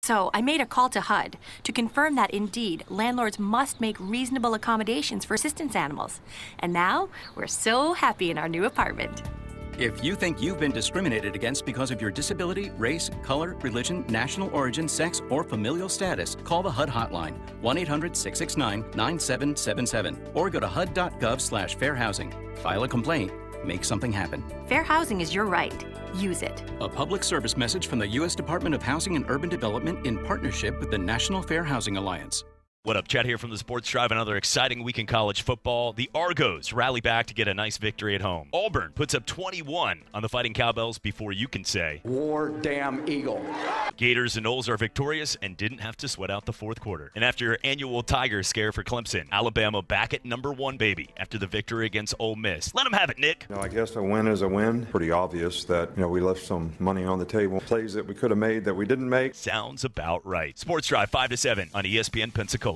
So I made a call to HUD to confirm that indeed landlords must make reasonable accommodations for assistance animals. And now we're so happy in our new apartment. If you think you've been discriminated against because of your disability, race, color, religion, national origin, sex, or familial status, call the HUD hotline, 1-800-669-9777, or go to hud.gov/fair housing. File a complaint. Make something happen. Fair housing is your right. Use it. A public service message from the U.S. Department of Housing and Urban Development in partnership with the National Fair Housing Alliance. What up, Chad here from the Sports Drive. Another exciting week in college football. The Argos rally back to get a nice victory at home. Auburn puts up 21 on the Fighting Cowbells before you can say, War damn Eagle. Gators and Knowles are victorious and didn't have to sweat out the fourth quarter. And after your annual Tiger scare for Clemson, Alabama back at number 1, baby, after the victory against Ole Miss. Let them have it, Nick. I guess a win is a win. Pretty obvious that, we left some money on the table. Plays that we could have made that we didn't make. Sounds about right. Sports Drive 5 to 7 on ESPN Pensacola.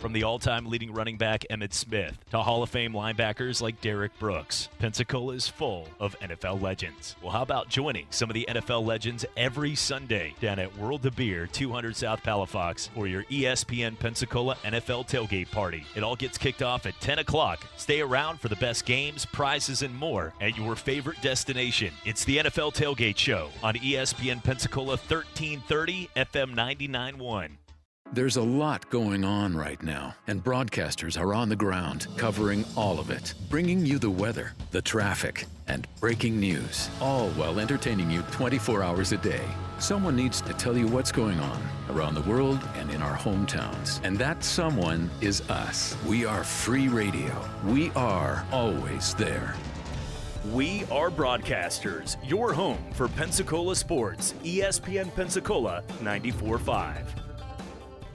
From the all-time leading running back Emmitt Smith to Hall of Fame linebackers like Derrick Brooks, Pensacola is full of NFL legends. Well, how about joining some of the NFL legends every Sunday down at World of Beer, 200 South Palafox, for your ESPN Pensacola NFL tailgate party. It all gets kicked off at 10 o'clock. Stay around for the best games, prizes, and more at your favorite destination. It's the NFL Tailgate Show on ESPN Pensacola 1330 FM 99.1. There's a lot going on right now, and broadcasters are on the ground covering all of it, bringing you the weather, the traffic, and breaking news, all while entertaining you 24 hours a day. Someone needs to tell you what's going on around the world and in our hometowns, and that someone is us. We are free radio. We are always there. We are broadcasters, your home for Pensacola sports, ESPN Pensacola 94.5.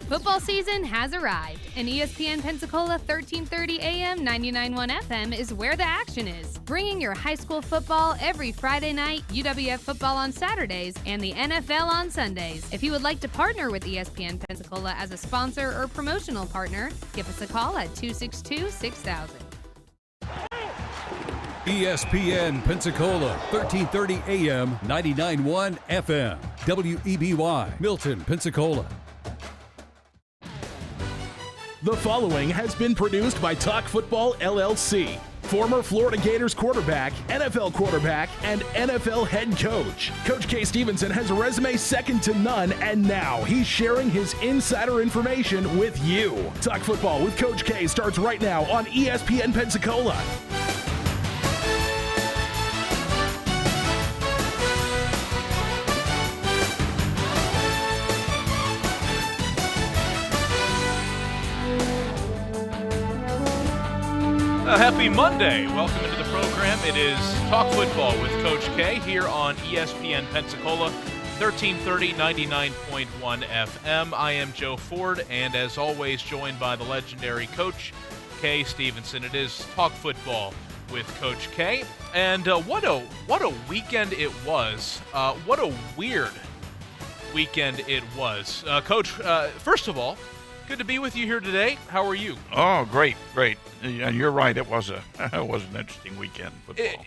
Football season has arrived, and ESPN Pensacola 1330 AM 99.1 FM is where the action is. Bringing your high school football every Friday night, UWF football on Saturdays, and the NFL on Sundays. If you would like to partner with ESPN Pensacola as a sponsor or promotional partner, give us a call at 262-6000. ESPN Pensacola 1330 AM 99.1 FM. WEBY Milton, Pensacola. The following has been produced by Talk Football LLC. Former Florida Gators quarterback, NFL quarterback, and NFL head coach. Coach K. Stevenson has a resume second to none, and now he's sharing his insider information with you. Talk Football with Coach K starts right now on ESPN Pensacola. Happy Monday. Welcome into the program. It is Talk Football with Coach K here on ESPN Pensacola, 1330, 99.1 FM. I am Joe Ford, and as always, joined by the legendary Coach K. Stevenson. It is Talk Football with Coach K. And what a weekend it was. What a weird weekend it was. Coach, first of all, good to be with you here today. How are you? Oh, great. And you're right. It was an interesting weekend football.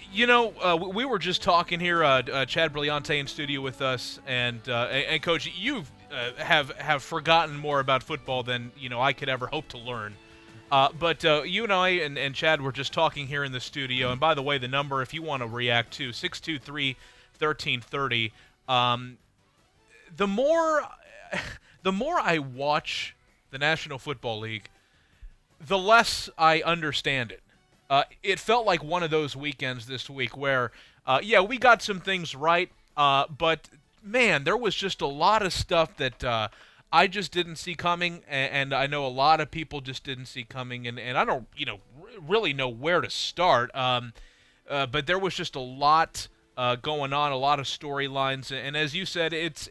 We were just talking here. Chad Brillante in studio with us, and Coach, you have forgotten more about football than I could ever hope to learn. But you and I and Chad were just talking here in the studio. And by the way, the number, if you want to react to 623-1330. The more I watch the National Football League, the less I understand it. It felt like one of those weekends this week where, we got some things right, but, man, there was just a lot of stuff that I just didn't see coming, and I know a lot of people just didn't see coming, and I don't, really know where to start. But there was just a lot going on, a lot of storylines, and as you said, it's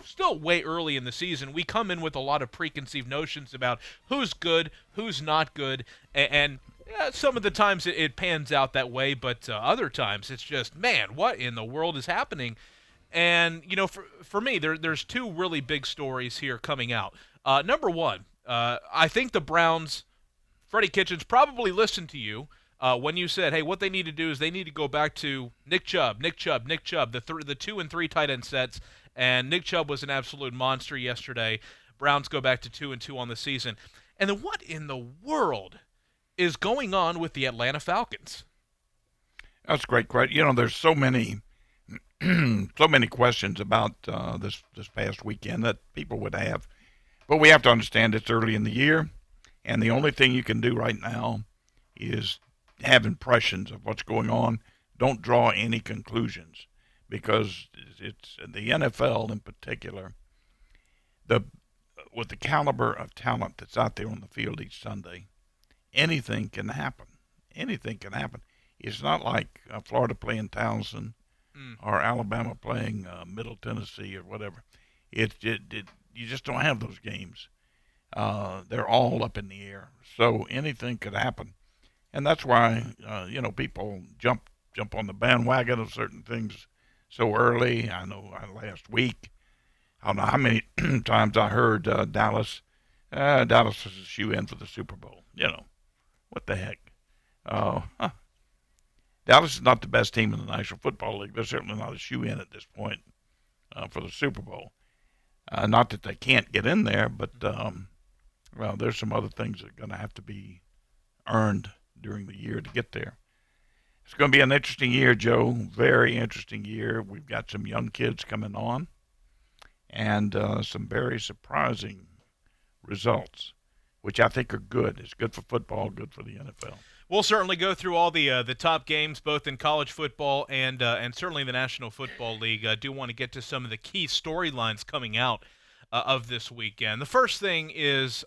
still way early in the season. We come in with a lot of preconceived notions about who's good, who's not good, and some of the times it pans out that way, but other times it's just, man, what in the world is happening? And for me, there's two really big stories here coming out. Number one, I think the Browns, Freddie Kitchens probably listened to you when you said, hey, what they need to do is they need to go back to Nick Chubb, the 2 and 3 tight end sets, And Nick Chubb was an absolute monster yesterday. Browns go back to 2-2 on the season. And then what in the world is going on with the Atlanta Falcons? That's great. There's so many questions about this past weekend that people would have. But we have to understand it's early in the year, and the only thing you can do right now is have impressions of what's going on. Don't draw any conclusions, because it's the NFL in particular. With the caliber of talent that's out there on the field each Sunday, anything can happen. Anything can happen. It's not like Florida playing Townsend or Alabama playing Middle Tennessee or whatever. You just don't have those games. They're all up in the air, so anything could happen, and that's why people jump on the bandwagon of certain things so early. I know last week, I don't know how many times I heard Dallas is a shoe-in for the Super Bowl. What the heck? Dallas is not the best team in the National Football League. They're certainly not a shoe-in at this point for the Super Bowl. Not that they can't get in there, but there's some other things that are going to have to be earned during the year to get there. It's going to be an interesting year, Joe. Very interesting year. We've got some young kids coming on, and some very surprising results, which I think are good. It's good for football, good for the NFL. We'll certainly go through all the top games, both in college football and certainly the National Football League. I do want to get to some of the key storylines coming out of this weekend. The first thing is,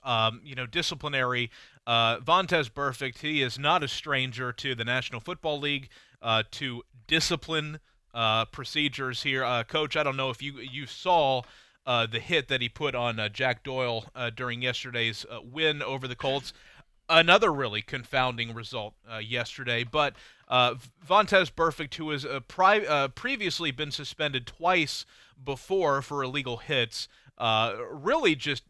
disciplinary. Vontaze Burfict, he is not a stranger to the National Football League, to discipline procedures here. Coach, I don't know if you saw the hit that he put on Jack Doyle during yesterday's win over the Colts. Another really confounding result yesterday, but Vontaze Burfict, who has previously been suspended twice before for illegal hits, really just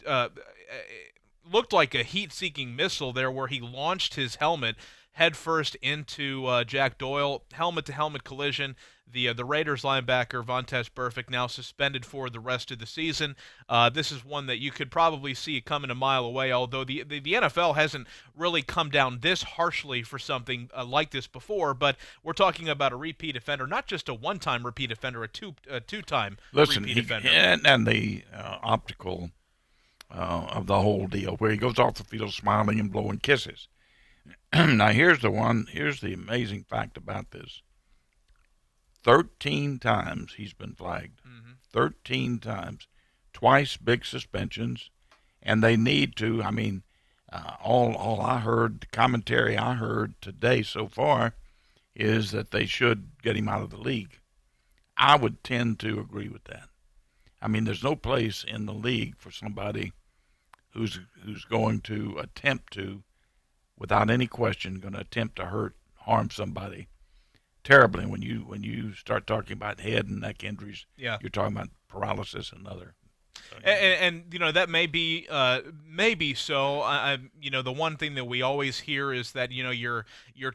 looked like a heat-seeking missile there, where he launched his helmet headfirst into Jack Doyle, helmet-to-helmet collision. The Raiders linebacker Vontaze Burfict now suspended for the rest of the season. This is one that you could probably see coming a mile away, although the NFL hasn't really come down this harshly for something like this before, but we're talking about a repeat offender, not just a one-time repeat offender, a two-time repeat offender. And the optical of the whole deal, where he goes off the field smiling and blowing kisses. Now, here's the amazing fact about this. 13 times he's been flagged. 13 times. Twice big suspensions. And they need to, all I heard, the commentary I heard today so far is that they should get him out of the league. I would tend to agree with that. There's no place in the league for somebody who's going to attempt to, without any question, going to attempt to harm somebody terribly. When you start talking about head and neck injuries, you're talking about paralysis and other. And that may be so. The one thing that we always hear is that your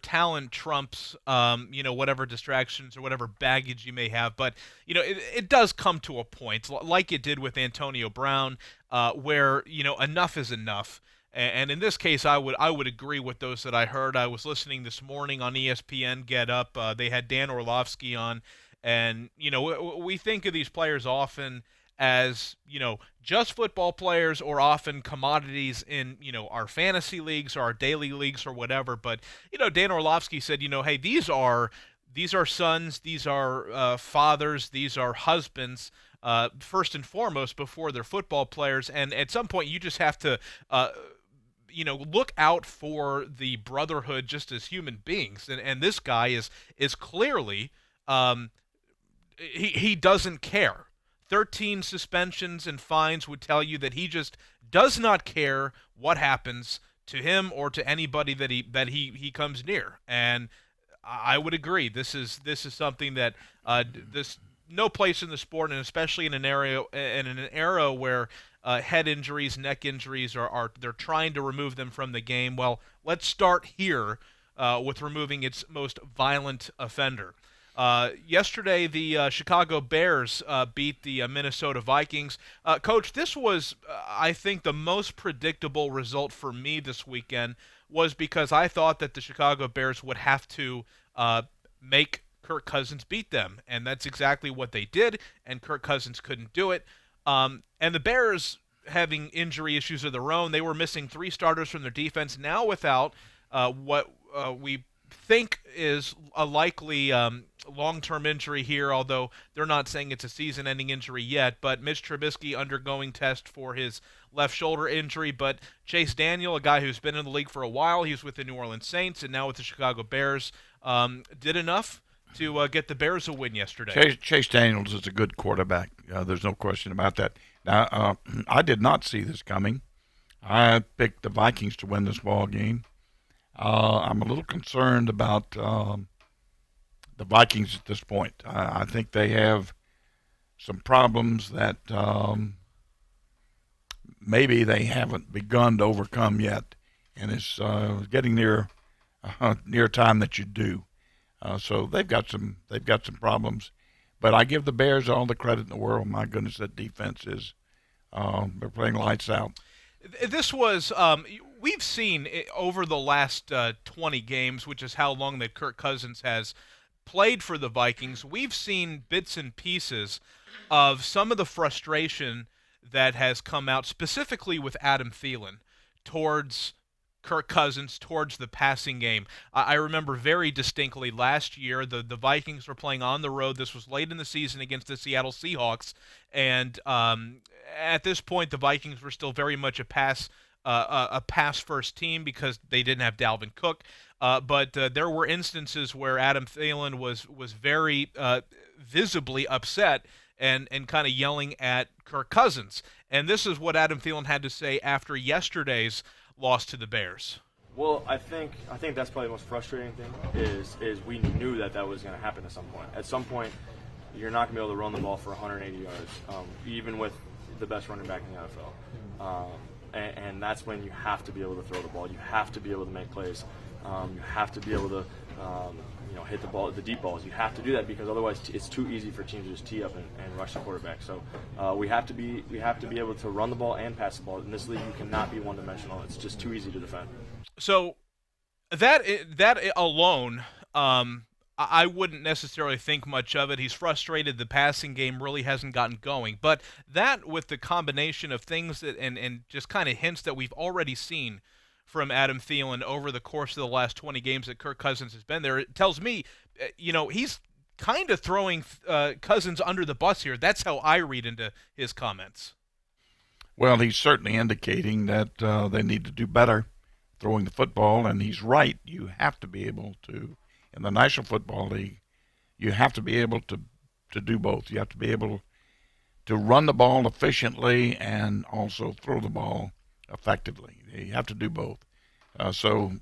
talent trumps whatever distractions or whatever baggage you may have. But it does come to a point, like it did with Antonio Brown, where enough is enough. And in this case, I would agree with those that I heard. I was listening this morning on ESPN Get Up. They had Dan Orlovsky on, and we think of these players often as just football players, or often commodities in our fantasy leagues or our daily leagues or whatever. But Dan Orlovsky said, hey, these are sons, these are fathers, these are husbands. First and foremost, before they're football players, and at some point you just have to look out for the brotherhood just as human beings. And this guy is clearly he doesn't care. 13 suspensions and fines would tell you that he just does not care what happens to him or to anybody that he comes near. And I would agree. This is something that this no place in the sport, and especially in an era where head injuries, neck injuries are they're trying to remove them from the game. Well, let's start here with removing its most violent offender. Yesterday, the Chicago Bears beat the Minnesota Vikings. Coach, this was, I think, the most predictable result for me this weekend was because I thought that the Chicago Bears would have to make Kirk Cousins beat them, and that's exactly what they did, and Kirk Cousins couldn't do it. And the Bears, having injury issues of their own, they were missing 3 starters from their defense, now without what we think is a likely long-term injury here, although they're not saying it's a season-ending injury yet. But Mitch Trubisky undergoing test for his left shoulder injury. But Chase Daniel, a guy who's been in the league for a while, he was with the New Orleans Saints and now with the Chicago Bears, did enough to get the Bears a win yesterday. Chase Daniels is a good quarterback. There's no question about that. Now, I did not see this coming. I picked the Vikings to win this ball game. I'm a little concerned about the Vikings at this point. I think they have some problems that maybe they haven't begun to overcome yet, and it's getting near time that you do. So they've got some problems, but I give the Bears all the credit in the world. My goodness, that defense is they're playing lights out. This was we've seen over the last 20 games, which is how long that Kirk Cousins has played for the Vikings. We've seen bits and pieces of some of the frustration that has come out, specifically with Adam Thielen, towards Kirk Cousins, towards the passing game. I remember very distinctly last year the Vikings were playing on the road. This was late in the season against the Seattle Seahawks, and at this point the Vikings were still very much a pass-first team because they didn't have Dalvin Cook. But there were instances where Adam Thielen was very visibly upset and kind of yelling at Kirk Cousins. And this is what Adam Thielen had to say after yesterday's loss to the Bears. Well, I think that's probably the most frustrating thing is we knew that was going to happen at some point. At some point, you're not going to be able to run the ball for 180 yards, even with the best running back in the NFL. And that's when you have to be able to throw the ball. You have to be able to make plays. You have to be able to hit the deep balls. You have to do that because otherwise it's too easy for teams to just tee up and rush the quarterback. So we have to be able to run the ball and pass the ball. In this league, you cannot be one-dimensional. It's just too easy to defend. So that alone, I wouldn't necessarily think much of it. He's frustrated. The passing game really hasn't gotten going. But that, with the combination of things that and just kind of hints that we've already seen from Adam Thielen over the course of the last 20 games that Kirk Cousins has been there, it tells me, he's kind of throwing Cousins under the bus here. That's how I read into his comments. Well, he's certainly indicating that they need to do better throwing the football, and he's right. You have to be able to, in the National Football League, you have to be able to do both. You have to be able to run the ball efficiently and also throw the ball effectively. You have to do both. So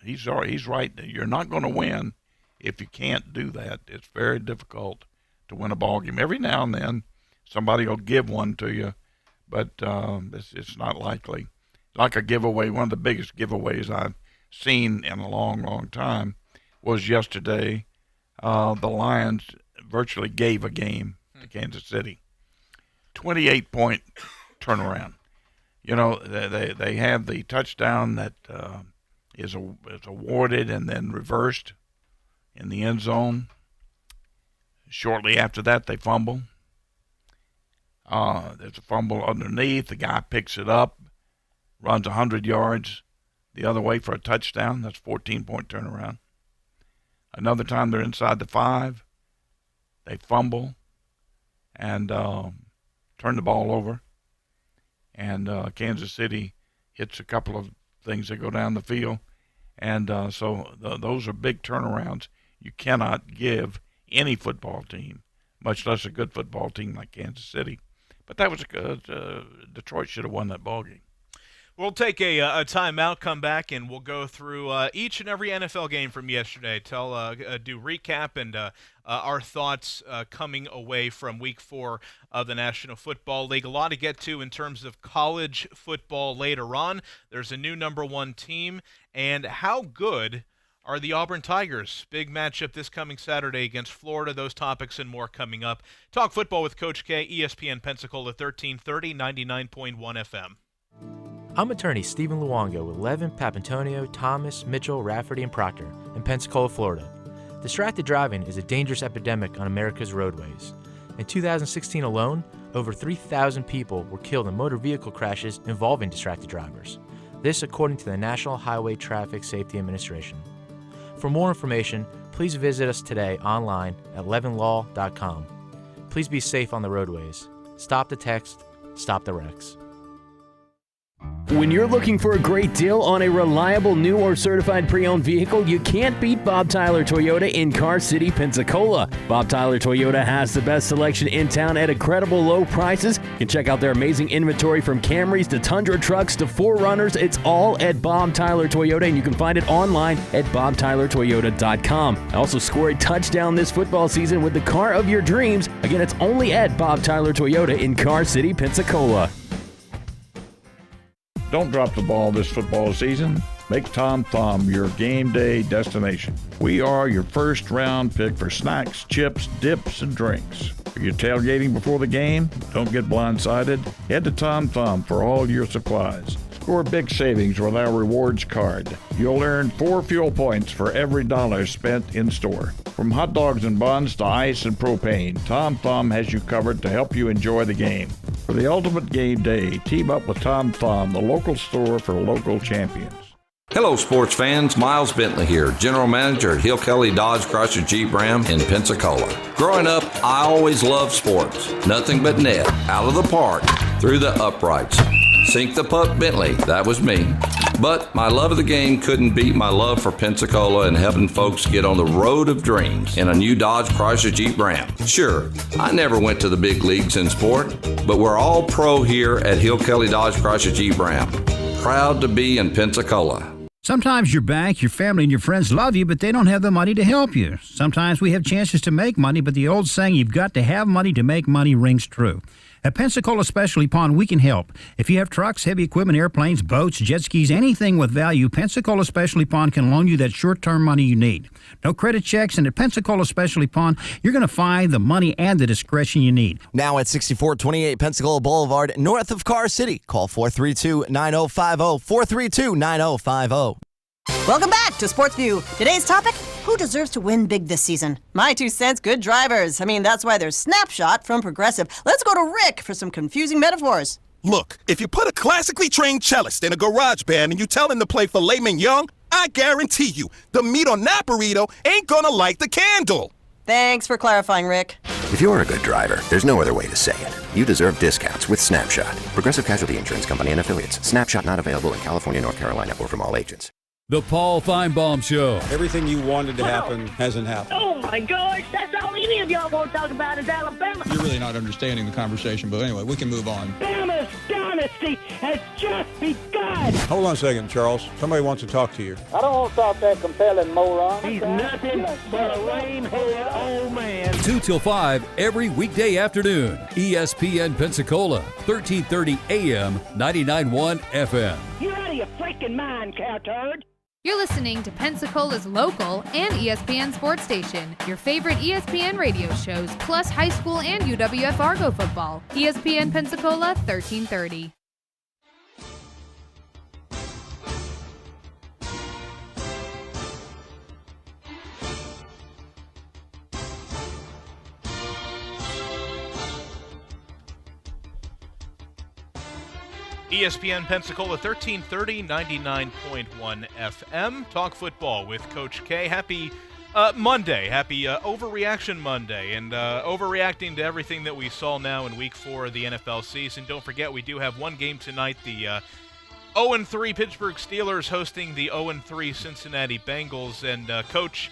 he's right. You're not going to win if you can't do that. It's very difficult to win a ball game. Every now and then somebody will give one to you, but it's not likely. Like a giveaway, one of the biggest giveaways I've seen in a long, long time was yesterday. The Lions virtually gave a game to Kansas City. 28-point turnaround. They have the touchdown that is awarded and then reversed in the end zone. Shortly after that, they fumble. There's a fumble underneath. The guy picks it up, runs 100 yards the other way for a touchdown. That's 14-point turnaround. Another time they're inside the 5. They fumble and turn the ball over. And Kansas City hits a couple of things that go down the field. And so those are big turnarounds. You cannot give any football team, much less a good football team like Kansas City. But that was Detroit should have won that ball game. We'll take a timeout, come back, and we'll go through each and every NFL game from yesterday. Do recap and our thoughts coming away from Week 4 of the National Football League. A lot to get to in terms of college football later on. There's a new number 1 team, and how good are the Auburn Tigers. Big matchup this coming Saturday against Florida. Those topics and more coming up. Talk football with Coach K, ESPN Pensacola 1330, 99.1 FM. I'm attorney Stephen Luongo with Levin, Papantonio, Thomas, Mitchell, Rafferty, and Proctor in Pensacola, Florida. Distracted driving is a dangerous epidemic on America's roadways. In 2016 alone, over 3,000 people were killed in motor vehicle crashes involving distracted drivers. This according to the National Highway Traffic Safety Administration. For more information, please visit us today online at levinlaw.com. Please be safe on the roadways. Stop the text, stop the wrecks. When you're looking for a great deal on a reliable new or certified pre-owned vehicle, you can't beat Bob Tyler Toyota in Car City, Pensacola. Bob Tyler Toyota has the best selection in town at incredible low prices. You can check out their amazing inventory from Camrys to Tundra trucks to 4Runners. It's all at Bob Tyler Toyota, and you can find it online at bobtylertoyota.com. Also score a touchdown this football season with the car of your dreams. Again, it's only at Bob Tyler Toyota in Car City, Pensacola. Don't drop the ball this football season. Make Tom Thumb your game day destination. We are your first round pick for snacks, chips, dips, and drinks. Are you tailgating before the game? Don't get blindsided. Head to Tom Thumb for all your supplies. Score big savings with our rewards card. You'll earn 4 fuel points for every dollar spent in store. From hot dogs and buns to ice and propane, Tom Thumb has you covered to help you enjoy the game. For the ultimate game day, team up with Tom Thumb, the local store for local champions. Hello, sports fans. Miles Bentley here, General Manager at Hill Kelly Dodge Chrysler Jeep Ram in Pensacola. Growing up, I always loved sports. Nothing but net, out of the park, through the uprights. Sink the puck Bentley, that was me. But my love of the game couldn't beat my love for Pensacola and helping folks get on the road of dreams in a new Dodge Chrysler Jeep Ram. Sure, I never went to the big leagues in sport, but we're all pro here at Hill Kelly Dodge Chrysler Jeep Ram. Proud to be in Pensacola. Sometimes your bank, your family, and your friends love you, but they don't have the money to help you. Sometimes we have chances to make money, but the old saying, you've got to have money to make money, rings true. At Pensacola Specialty Pond, we can help. If you have trucks, heavy equipment, airplanes, boats, jet skis, anything with value, Pensacola Specialty Pond can loan you that short-term money you need. No credit checks, and at Pensacola Specialty Pond, you're going to find the money and the discretion you need. Now at 6428 Pensacola Boulevard, north of Car City. Call 432-9050, 432-9050. Welcome back to Sports View. Today's topic, who deserves to win big this season? My 2 cents, good drivers. I mean, that's why there's Snapshot from Progressive. Let's go to Rick for some confusing metaphors. Look, if you put a classically trained cellist in a garage band and you tell him to play filet mignon, I guarantee you, the meat on that burrito ain't gonna light the candle. Thanks for clarifying, Rick. If you're a good driver, there's no other way to say it. You deserve discounts with Snapshot. Progressive Casualty Insurance Company and Affiliates. Snapshot not available in California, North Carolina, or from all agents. The Paul Feinbaum Show. Everything you wanted to happen hasn't happened. Oh, my gosh. That's all any of y'all want to talk about is Alabama. You're really not understanding the conversation, but anyway, we can move on. Alabama's dynasty has just begun. Hold on a second, Charles. Somebody wants to talk to you. I don't want to talk that compelling moron. He's nothing but a lame-headed old man. 2 till 5 every weekday afternoon. ESPN Pensacola, 1330 AM, 99.1 FM. You're out of your freaking mind, cowturd. You're listening to Pensacola's local and ESPN sports station. Your favorite ESPN radio shows, plus high school and UWF Argo football. ESPN Pensacola 1330. ESPN Pensacola 1330, 99.1 FM. Talk football with Coach K. Happy Monday. Happy Overreaction Monday. And overreacting to everything that we saw now in Week 4 of the NFL season. Don't forget, we do have one game tonight. The 0-3 Pittsburgh Steelers hosting the 0-3 Cincinnati Bengals. And, Coach,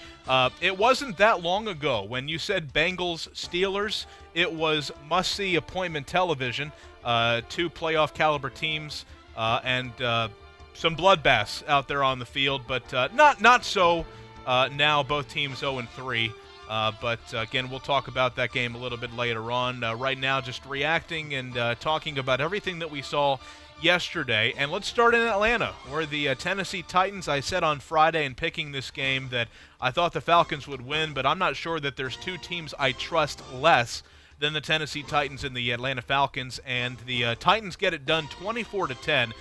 it wasn't that long ago when you said Bengals-Steelers. It was must-see appointment television. 2 playoff-caliber teams and some bloodbaths out there on the field, but not so now. Both teams 0-3. But again, we'll talk about that game a little bit later on. Right now, just reacting and talking about everything that we saw yesterday. And let's start in Atlanta, where the Tennessee Titans, I said on Friday in picking this game that I thought the Falcons would win, but I'm not sure that there's two teams I trust less than the Tennessee Titans and the Atlanta Falcons. And the Titans get it done 24-10.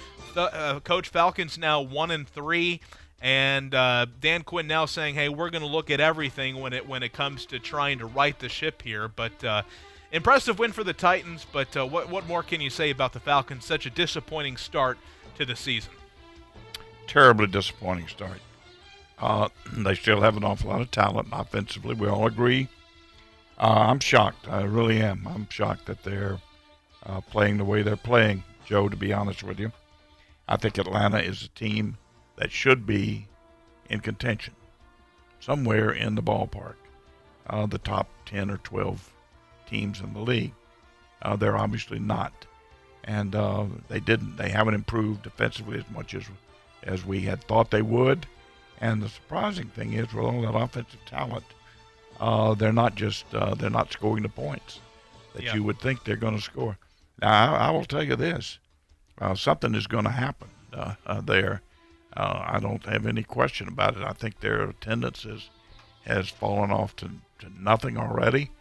Coach, Falcons now 1-3. And Dan Quinn now saying, hey, we're going to look at everything when it comes to trying to right the ship here. But impressive win for the Titans, but what more can you say about the Falcons? Such a disappointing start to the season. Terribly disappointing start. They still have an awful lot of talent offensively. We all agree. I'm shocked. I really am. I'm shocked that they're playing the way they're playing, Joe, to be honest with you. I think Atlanta is a team that should be in contention, somewhere in the ballpark, the top 10 or 12 teams in the league. They're obviously not, and they haven't improved defensively as much as we had thought they would. And the surprising thing is, with all that offensive talent, they're not scoring the points that you would think they're going to score. Now, I will tell you this: something is going to happen there. I don't have any question about it. I think their attendance has fallen off to nothing already.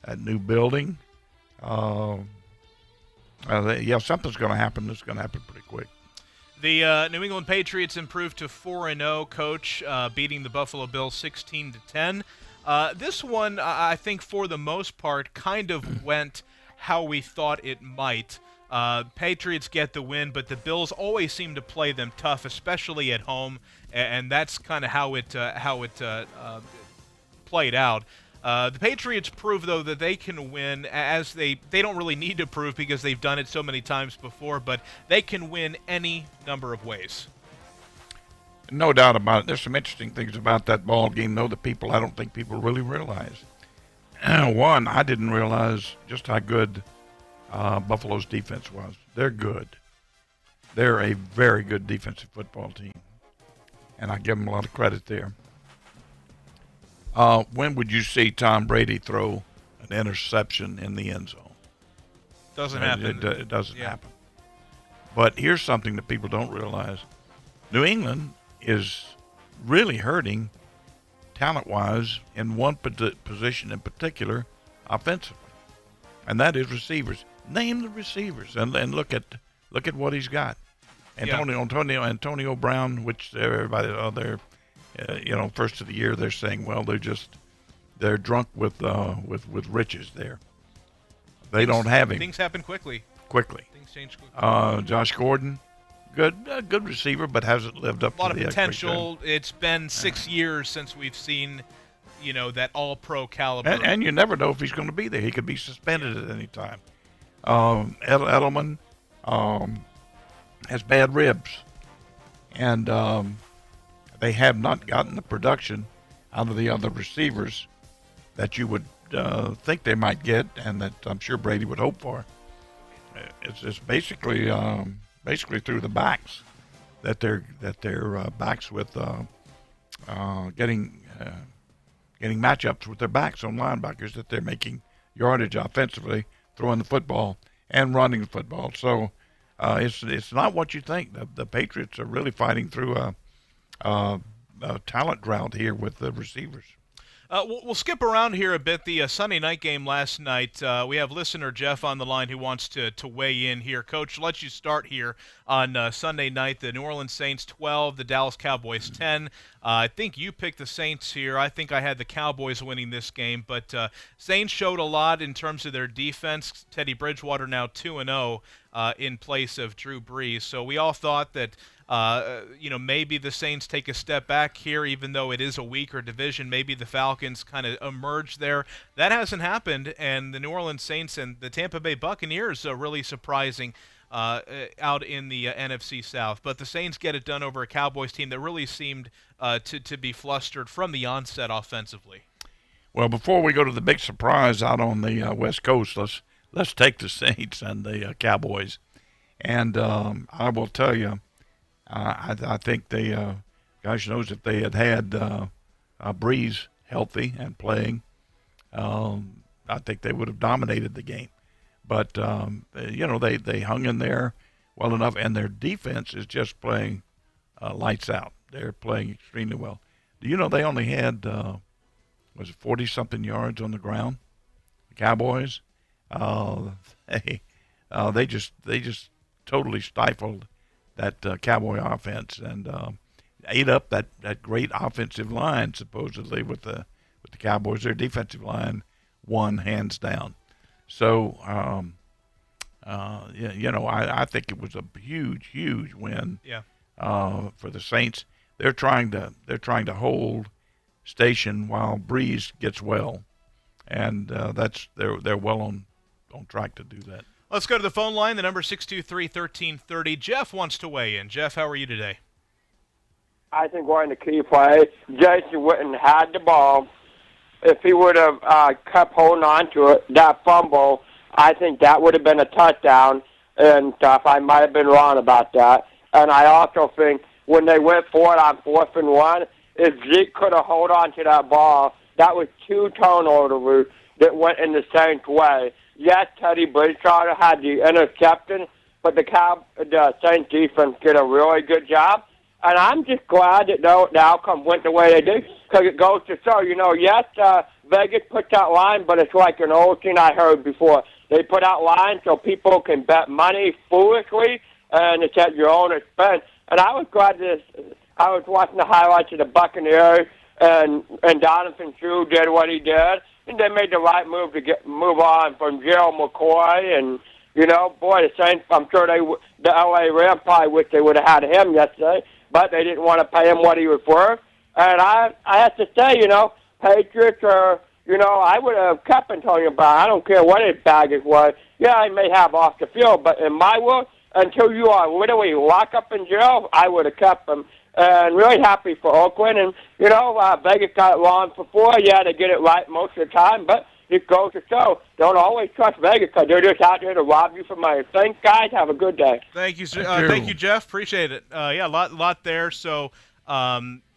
That new building, something's going to happen. It's going to happen pretty quick. The New England Patriots improved to 4-0, Coach, beating the Buffalo Bills 16-10. This one, I think, for the most part, kind of went how we thought it might. Patriots get the win, but the Bills always seem to play them tough, especially at home, and that's kind of how it played out. The Patriots prove, though, that they can win, as they don't really need to prove because they've done it so many times before, but they can win any number of ways. No doubt about it. There's some interesting things about that ball game, though, that I don't think people really realize. One, I didn't realize just how good Buffalo's defense was. They're good. They're a very good defensive football team, and I give them a lot of credit there. When would you see Tom Brady throw an interception in the end zone? Doesn't happen. It doesn't happen. But here's something that people don't realize. New England is really hurting talent-wise in one position in particular offensively, and that is receivers. Name the receivers and look at what he's got. Antonio Brown, which everybody first of the year they're saying, well, they're drunk with riches there. They don't have him. Things happen quickly. Things change quickly. Josh Gordon, good receiver, but hasn't lived up to the A lot of potential. It's been 6 years since we've seen, that all-pro caliber. And you never know if he's going to be there. He could be suspended at any time. Edelman has bad ribs, and they have not gotten the production out of the other receivers that you would think they might get, and that I'm sure Brady would hope for. It's basically through the backs that they're backs with getting matchups with their backs on linebackers, that they're making yardage offensively, throwing the football and running the football. So it's not what you think. The Patriots are really fighting through a talent drought here with the receivers. We'll skip around here a bit. The Sunday night game last night, we have listener Jeff on the line who wants to weigh in here. Coach, let you start here on Sunday night. The New Orleans Saints 12, the Dallas Cowboys 10. I think you picked the Saints here. I think I had the Cowboys winning this game, but Saints showed a lot in terms of their defense. Teddy Bridgewater now 2-0 in place of Drew Brees. So we all thought that maybe the Saints take a step back here, even though it is a weaker division. Maybe the Falcons kind of emerge there. That hasn't happened, and the New Orleans Saints and the Tampa Bay Buccaneers are really surprising out in the NFC South. But the Saints get it done over a Cowboys team that really seemed to be flustered from the onset offensively. Well, before we go to the big surprise out on the West Coast, let's take the Saints and the Cowboys. And I will tell you, I think they, gosh knows if they had Breeze healthy and playing, I think they would have dominated the game. But, they hung in there well enough, and their defense is just playing lights out. They're playing extremely well. Do you know they only had, 40-something yards on the ground? The Cowboys? They just totally stifled that Cowboy offense and ate up that great offensive line, supposedly, with the Cowboys. Their defensive line won hands down. So, I think it was a huge win. Yeah. For the Saints. They're trying to hold station while Breeze gets well, and they're well on track to do that. Let's go to the phone line. The number 623-1330. Jeff wants to weigh in. Jeff, how are you today? I think one of the key plays, Jason Witten had the ball. If he would have kept holding on to it, that fumble, I think that would have been a touchdown and stuff. I might have been wrong about that. And I also think when they went for it on 4th and 1, if Zeke could have held on to that ball, that was 2 turnovers that went in the Saints' way. Yes, Teddy Bridgewater had the interception, but the Saints defense did a really good job. And I'm just glad that the outcome went the way they did, because it goes to show, yes, Vegas put that line, but it's like an old thing I heard before. They put out lines so people can bet money foolishly, and it's at your own expense. And I was glad I was watching the highlights of the Buccaneers, and Donovan Shue did what he did, and they made the right move to move on from Gerald McCoy. And, the Saints, I'm sure the L.A. Rams probably wish they would have had him yesterday, but they didn't want to pay him what he was worth. And I have to say, Patriots are, I would have kept Antonio Brown. I don't care what his baggage was. Yeah, he may have off the field, but in my world, until you are literally locked up in jail, I would have kept him. And really happy for Oakland. And, Vegas got it wrong before. Yeah, they get it right most of the time, but it goes to show. Don't always trust Vegas because they're just out there to rob you from money. Thanks, guys. Have a good day. Thank you, thank you, Jeff. Appreciate it. A lot there. So,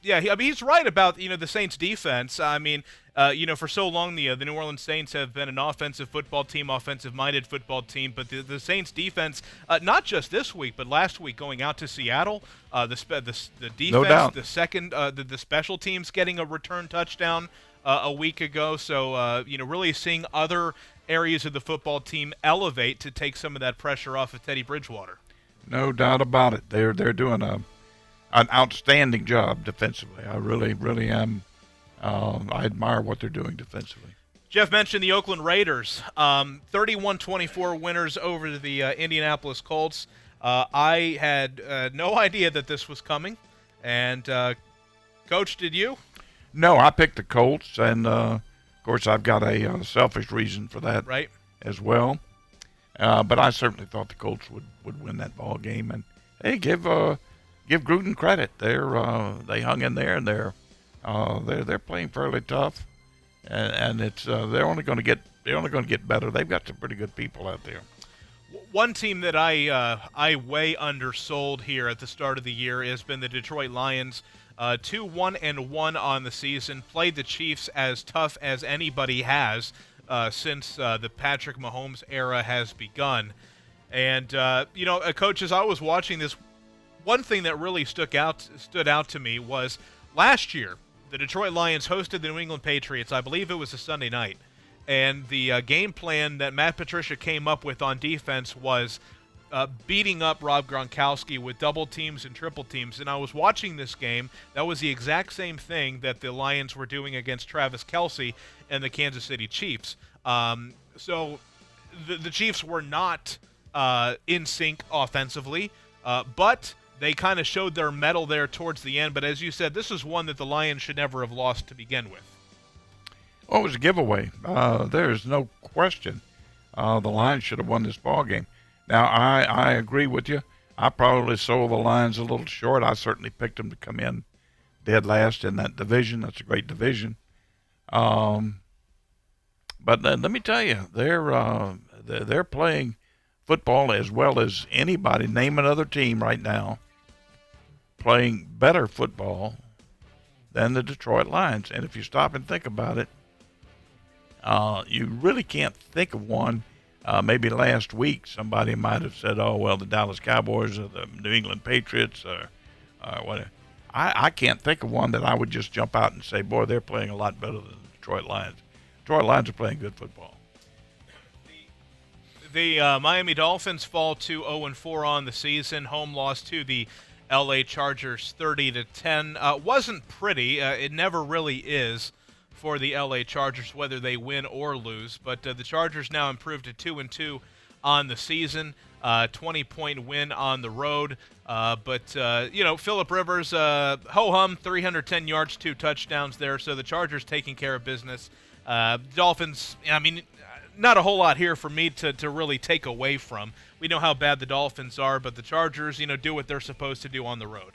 he's right about the Saints' defense. For so long the New Orleans Saints have been an offensive football team, offensive-minded football team. But the Saints' defense, not just this week, but last week going out to Seattle, the defense, no doubt. the second, the special teams getting a return touchdown a week ago. So really seeing other areas of the football team elevate to take some of that pressure off of Teddy Bridgewater. No doubt about it. They're doing an outstanding job defensively. I really am. I admire what they're doing defensively. Jeff mentioned the Oakland Raiders, 31-24 winners over the Indianapolis Colts. I had no idea that this was coming. And, Coach, did you? No, I picked the Colts, and, of course, I've got a selfish reason for that as well. But I certainly thought the Colts would win that ball game. And, hey, give Gruden credit. They hung in there, and they're playing fairly tough, and it's they're only going to get better. They've got some pretty good people out there. One team that I way undersold here at the start of the year has been the Detroit Lions. 2-1-1 on the season. Played the Chiefs as tough as anybody has since the Patrick Mahomes era has begun. And Coach, as I was watching this, one thing that really stood out to me was last year the Detroit Lions hosted the New England Patriots. I believe it was a Sunday night. And the game plan that Matt Patricia came up with on defense was beating up Rob Gronkowski with double teams and triple teams. And I was watching this game. That was the exact same thing that the Lions were doing against Travis Kelce and the Kansas City Chiefs. So the Chiefs were not in sync offensively, but they kind of showed their mettle there towards the end. But as you said, this is one that the Lions should never have lost to begin with. Well, it was a giveaway. There's no question the Lions should have won this ball game. Now, I agree with you. I probably sold the Lions a little short. I certainly picked them to come in dead last in that division. That's a great division. But let me tell you, they're playing football as well as anybody. Name another team right now playing better football than the Detroit Lions. And if you stop and think about it, You really can't think of one. Maybe last week somebody might have said, "Oh well, the Dallas Cowboys or the New England Patriots or whatever." I can't think of one that I would just jump out and say, "Boy, they're playing a lot better than the Detroit Lions." Detroit Lions are playing good football. The Miami Dolphins fall to 0-4 on the season. Home loss to the L.A. Chargers 30-10. Wasn't pretty. It never really is for the L.A. Chargers, whether they win or lose. But the Chargers now improved to 2-2 on the season. 20-point win on the road. But Phillip Rivers, ho-hum, 310 yards, 2 touchdowns there. So the Chargers taking care of business. Dolphins, not a whole lot here for me to really take away from. We know how bad the Dolphins are, but the Chargers, do what they're supposed to do on the road.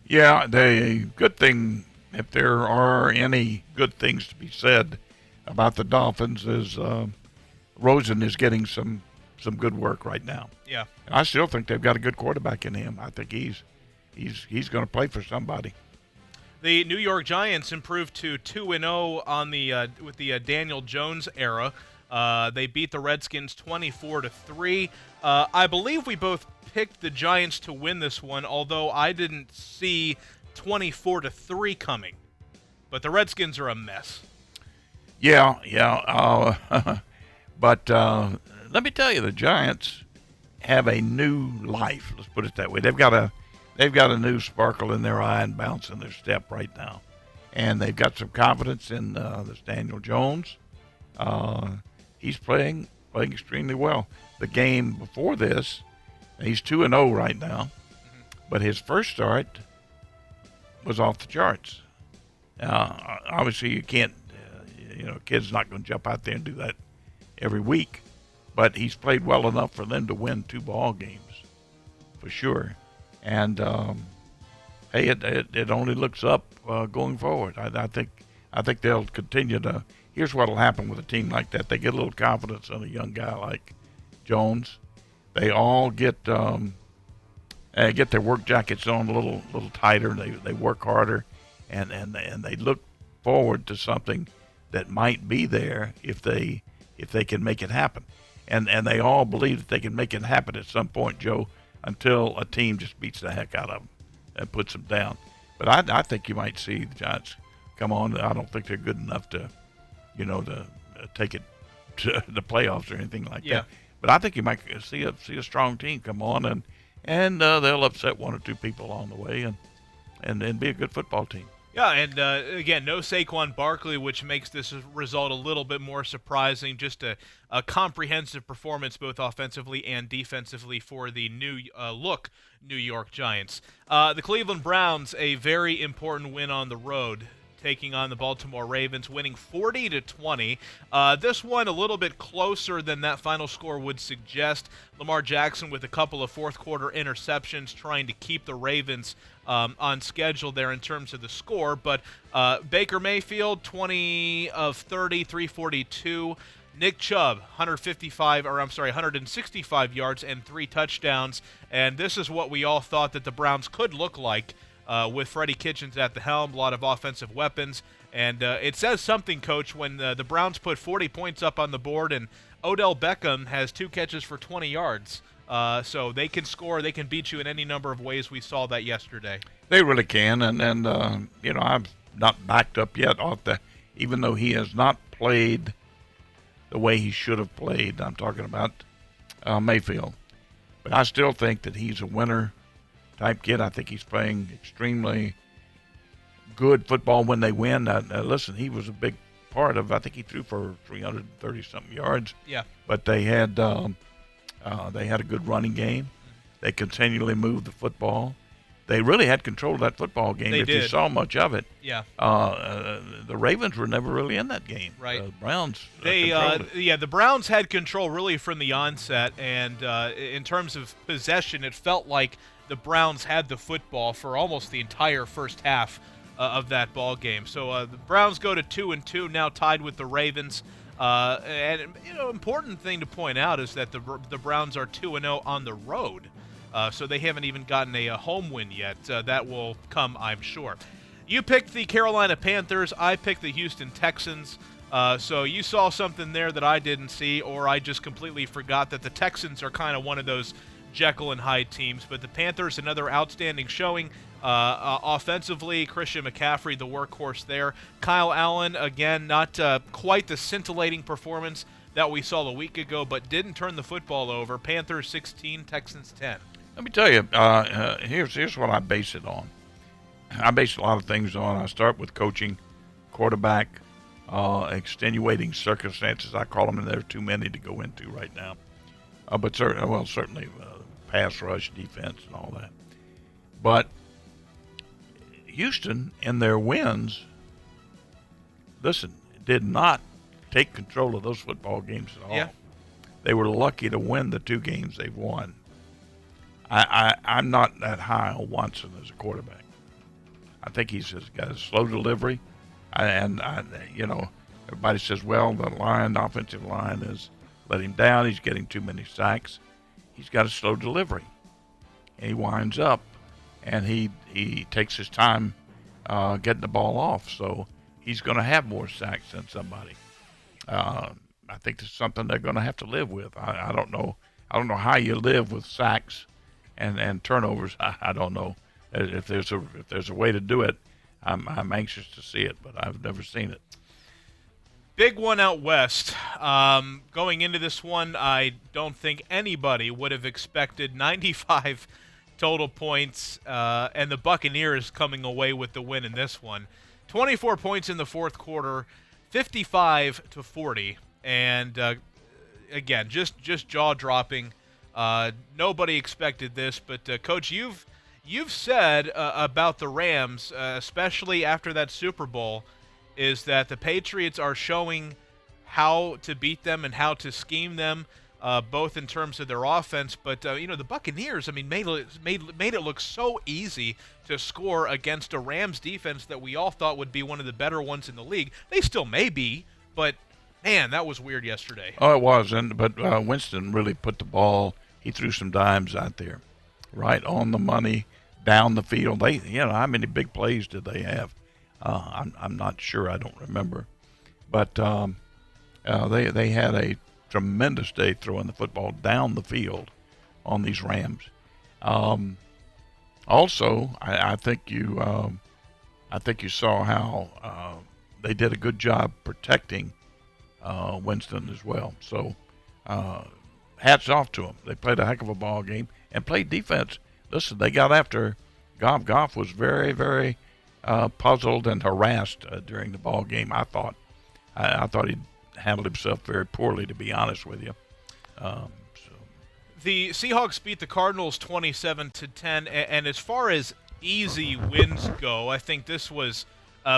Yeah, the good thing, if there are any good things to be said about the Dolphins, is Rosen is getting some good work right now. Yeah. And I still think they've got a good quarterback in him. I think he's going to play for somebody. The New York Giants improved to 2-0 on with the Daniel Jones era. They beat the Redskins 24-3. I believe we both picked the Giants to win this one, although I didn't see 24-3 coming. But the Redskins are a mess. Yeah. But let me tell you, the Giants have a new life. Let's put it that way. They've got a new sparkle in their eye and bounce in their step right now, and they've got some confidence in this Daniel Jones. He's playing extremely well. The game before this, he's 2-0 right now, but his first start was off the charts. Obviously, you can't, a kid's not going to jump out there and do that every week, but he's played well enough for them to win 2 ball games, for sure. And hey, it only looks up going forward. I think they'll continue to. Here's what'll happen with a team like that: they get a little confidence in a young guy like Jones. They all get their work jackets on a little tighter. They work harder, and they look forward to something that might be there if they can make it happen. And they all believe that they can make it happen at some point, Joe, until a team just beats the heck out of them and puts them down. But I think you might see the Giants come on. I don't think they're good enough to take it to the playoffs or anything like that. But I think you might see a strong team come on, and they'll upset 1 or 2 people along the way and be a good football team. Yeah, and again, no Saquon Barkley, which makes this result a little bit more surprising. Just a comprehensive performance, both offensively and defensively, for the new New York Giants. The Cleveland Browns, a very important win on the road, taking on the Baltimore Ravens, winning 40-20. This one a little bit closer than that final score would suggest. Lamar Jackson with a couple of fourth-quarter interceptions trying to keep the Ravens on schedule there in terms of the score. But Baker Mayfield, 20 of 30, 342. Nick Chubb, 165 yards and 3 touchdowns. And this is what we all thought that the Browns could look like. With Freddie Kitchens at the helm, a lot of offensive weapons. And it says something, Coach, when the Browns put 40 points up on the board and Odell Beckham has 2 catches for 20 yards. So they can score. They can beat you in any number of ways. We saw that yesterday. They really can. And I'm not backed up yet even though he has not played the way he should have played. I'm talking about Mayfield. But I still think that he's a winner type kid. I think he's playing extremely good football when they win. Listen, he was a big part of. I think he threw for 330-something yards. Yeah. But they had a good running game. They continually moved the football. They really had control of that football game. They did. You saw much of it. Yeah. The Ravens were never really in that game. Right. The Browns. The Browns had control really from the onset, and in terms of possession, it felt like the Browns had the football for almost the entire first half of that ball game. So the Browns go to 2-2, now tied with the Ravens. And important thing to point out is that the Browns are 2-0 on the road. So they haven't even gotten a home win yet. That will come, I'm sure. You picked the Carolina Panthers. I picked the Houston Texans. So you saw something there that I didn't see, or I just completely forgot that the Texans are kind of one of those Jekyll and Hyde teams. But the Panthers, another outstanding showing. Offensively, Christian McCaffrey, the workhorse there. Kyle Allen, again, not quite the scintillating performance that we saw a week ago, but didn't turn the football over. Panthers 16, Texans 10. Let me tell you, here's what I base it on. I base a lot of things on. I start with coaching, quarterback, extenuating circumstances. I call them, and there are too many to go into right now. But certainly pass rush, defense, and all that. But Houston, in their wins, did not take control of those football games at all. Yeah. They were lucky to win the 2 games they've won. I'm not that high on Watson as a quarterback. I think he's just got a slow delivery. Everybody says, well, the offensive line has let him down. He's getting too many sacks. He's got a slow delivery. And he winds up, and he takes his time getting the ball off. So he's going to have more sacks than somebody. I think that's something they're going to have to live with. I don't know how you live with sacks and turnovers. I don't know if there's a way to do it. I'm anxious to see it, but I've never seen it. Big one out west. Going into this one, I don't think anybody would have expected 95 total points, and the Buccaneers coming away with the win in this one. 24 points in the fourth quarter, 55-40, and again, just jaw-dropping. Nobody expected this, but Coach, you've said about the Rams, especially after that Super Bowl, is that the Patriots are showing how to beat them and how to scheme them, both in terms of their offense. But the Buccaneers, made it look so easy to score against a Rams defense that we all thought would be one of the better ones in the league. They still may be, but man, that was weird yesterday. Oh, it was, but Winston really put the ball. He threw some dimes out there, right on the money, down the field. How many big plays did they have? I'm not sure. I don't remember, but they had a tremendous day throwing the football down the field on these Rams. Also, I think you saw how they did a good job protecting Winston as well. So hats off to them. They played a heck of a ball game and played defense. Listen, they got after Goff. Goff was very, very puzzled and harassed during the ball game. I thought he handled himself very poorly, to be honest with you. The Seahawks beat the Cardinals 27-10, and as far as easy wins go, I think this was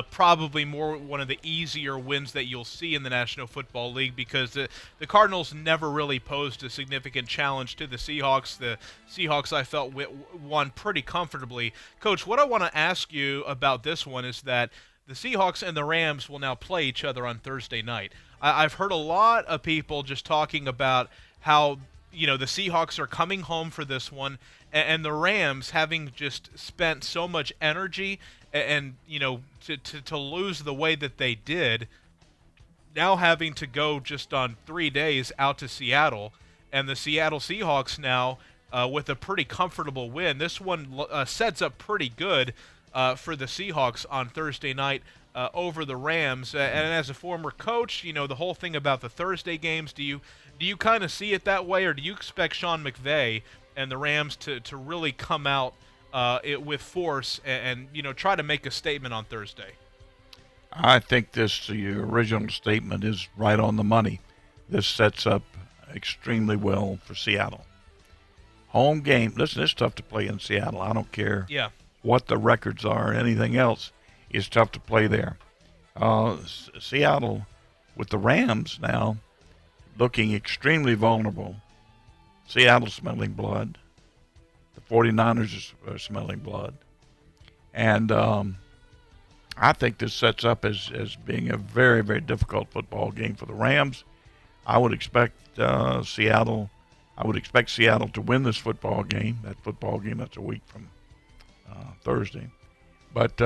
probably one of the easier wins that you'll see in the National Football League, because the Cardinals never really posed a significant challenge to the Seahawks. The Seahawks, I felt, won pretty comfortably. Coach, what I want to ask you about this one is that the Seahawks and the Rams will now play each other on Thursday night. I've heard a lot of people just talking about how the Seahawks are coming home for this one, and the Rams, having just spent so much energy and to lose the way that they did, now having to go just on 3 days out to Seattle, and the Seattle Seahawks now with a pretty comfortable win. This one sets up pretty good for the Seahawks on Thursday night over the Rams. And as a former coach, the whole thing about the Thursday games, do you kind of see it that way, or do you expect Sean McVay and the Rams to really come out with force and try to make a statement on Thursday? I think the original statement is right on the money. This sets up extremely well for Seattle. Home game. Listen, it's tough to play in Seattle. I don't care what the records are or anything else. It's tough to play there. Seattle, with the Rams now looking extremely vulnerable. Seattle smelling blood. The 49ers are smelling blood. And I think this sets up as being a very, very difficult football game for the Rams. I would expect Seattle to win this football game. That football game, that's a week from Thursday. But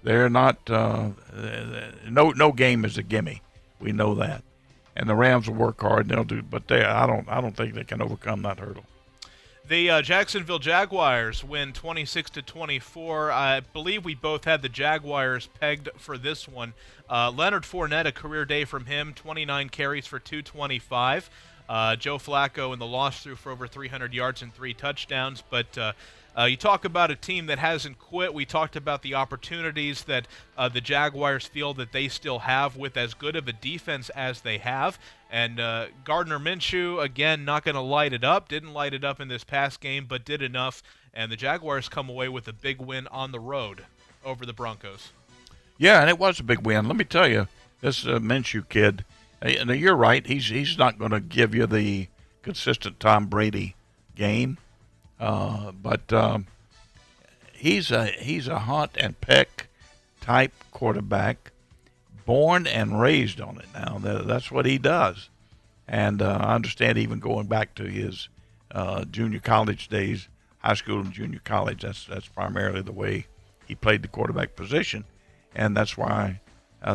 They're not. No game is a gimme. We know that, and the Rams will work hard and they'll do. But I don't think they can overcome that hurdle. The Jacksonville Jaguars win 26-24. I believe we both had the Jaguars pegged for this one. Leonard Fournette, a career day from him, 29 carries for 225. Joe Flacco in the loss threw for over 300 yards and 3 touchdowns. But you talk about a team that hasn't quit. We talked about the opportunities that the Jaguars feel that they still have with as good of a defense as they have. And Gardner Minshew, again, not going to light it up. Didn't light it up in this past game, but did enough. And the Jaguars come away with a big win on the road over the Broncos. Yeah, and it was a big win. Let me tell you, this Minshew kid, and you're right, he's not going to give you the consistent Tom Brady game. But he's a hunt and peck type quarterback, born and raised on it. Now that's what he does, and I understand even going back to his junior college days, high school and junior college. That's primarily the way he played the quarterback position, and that's why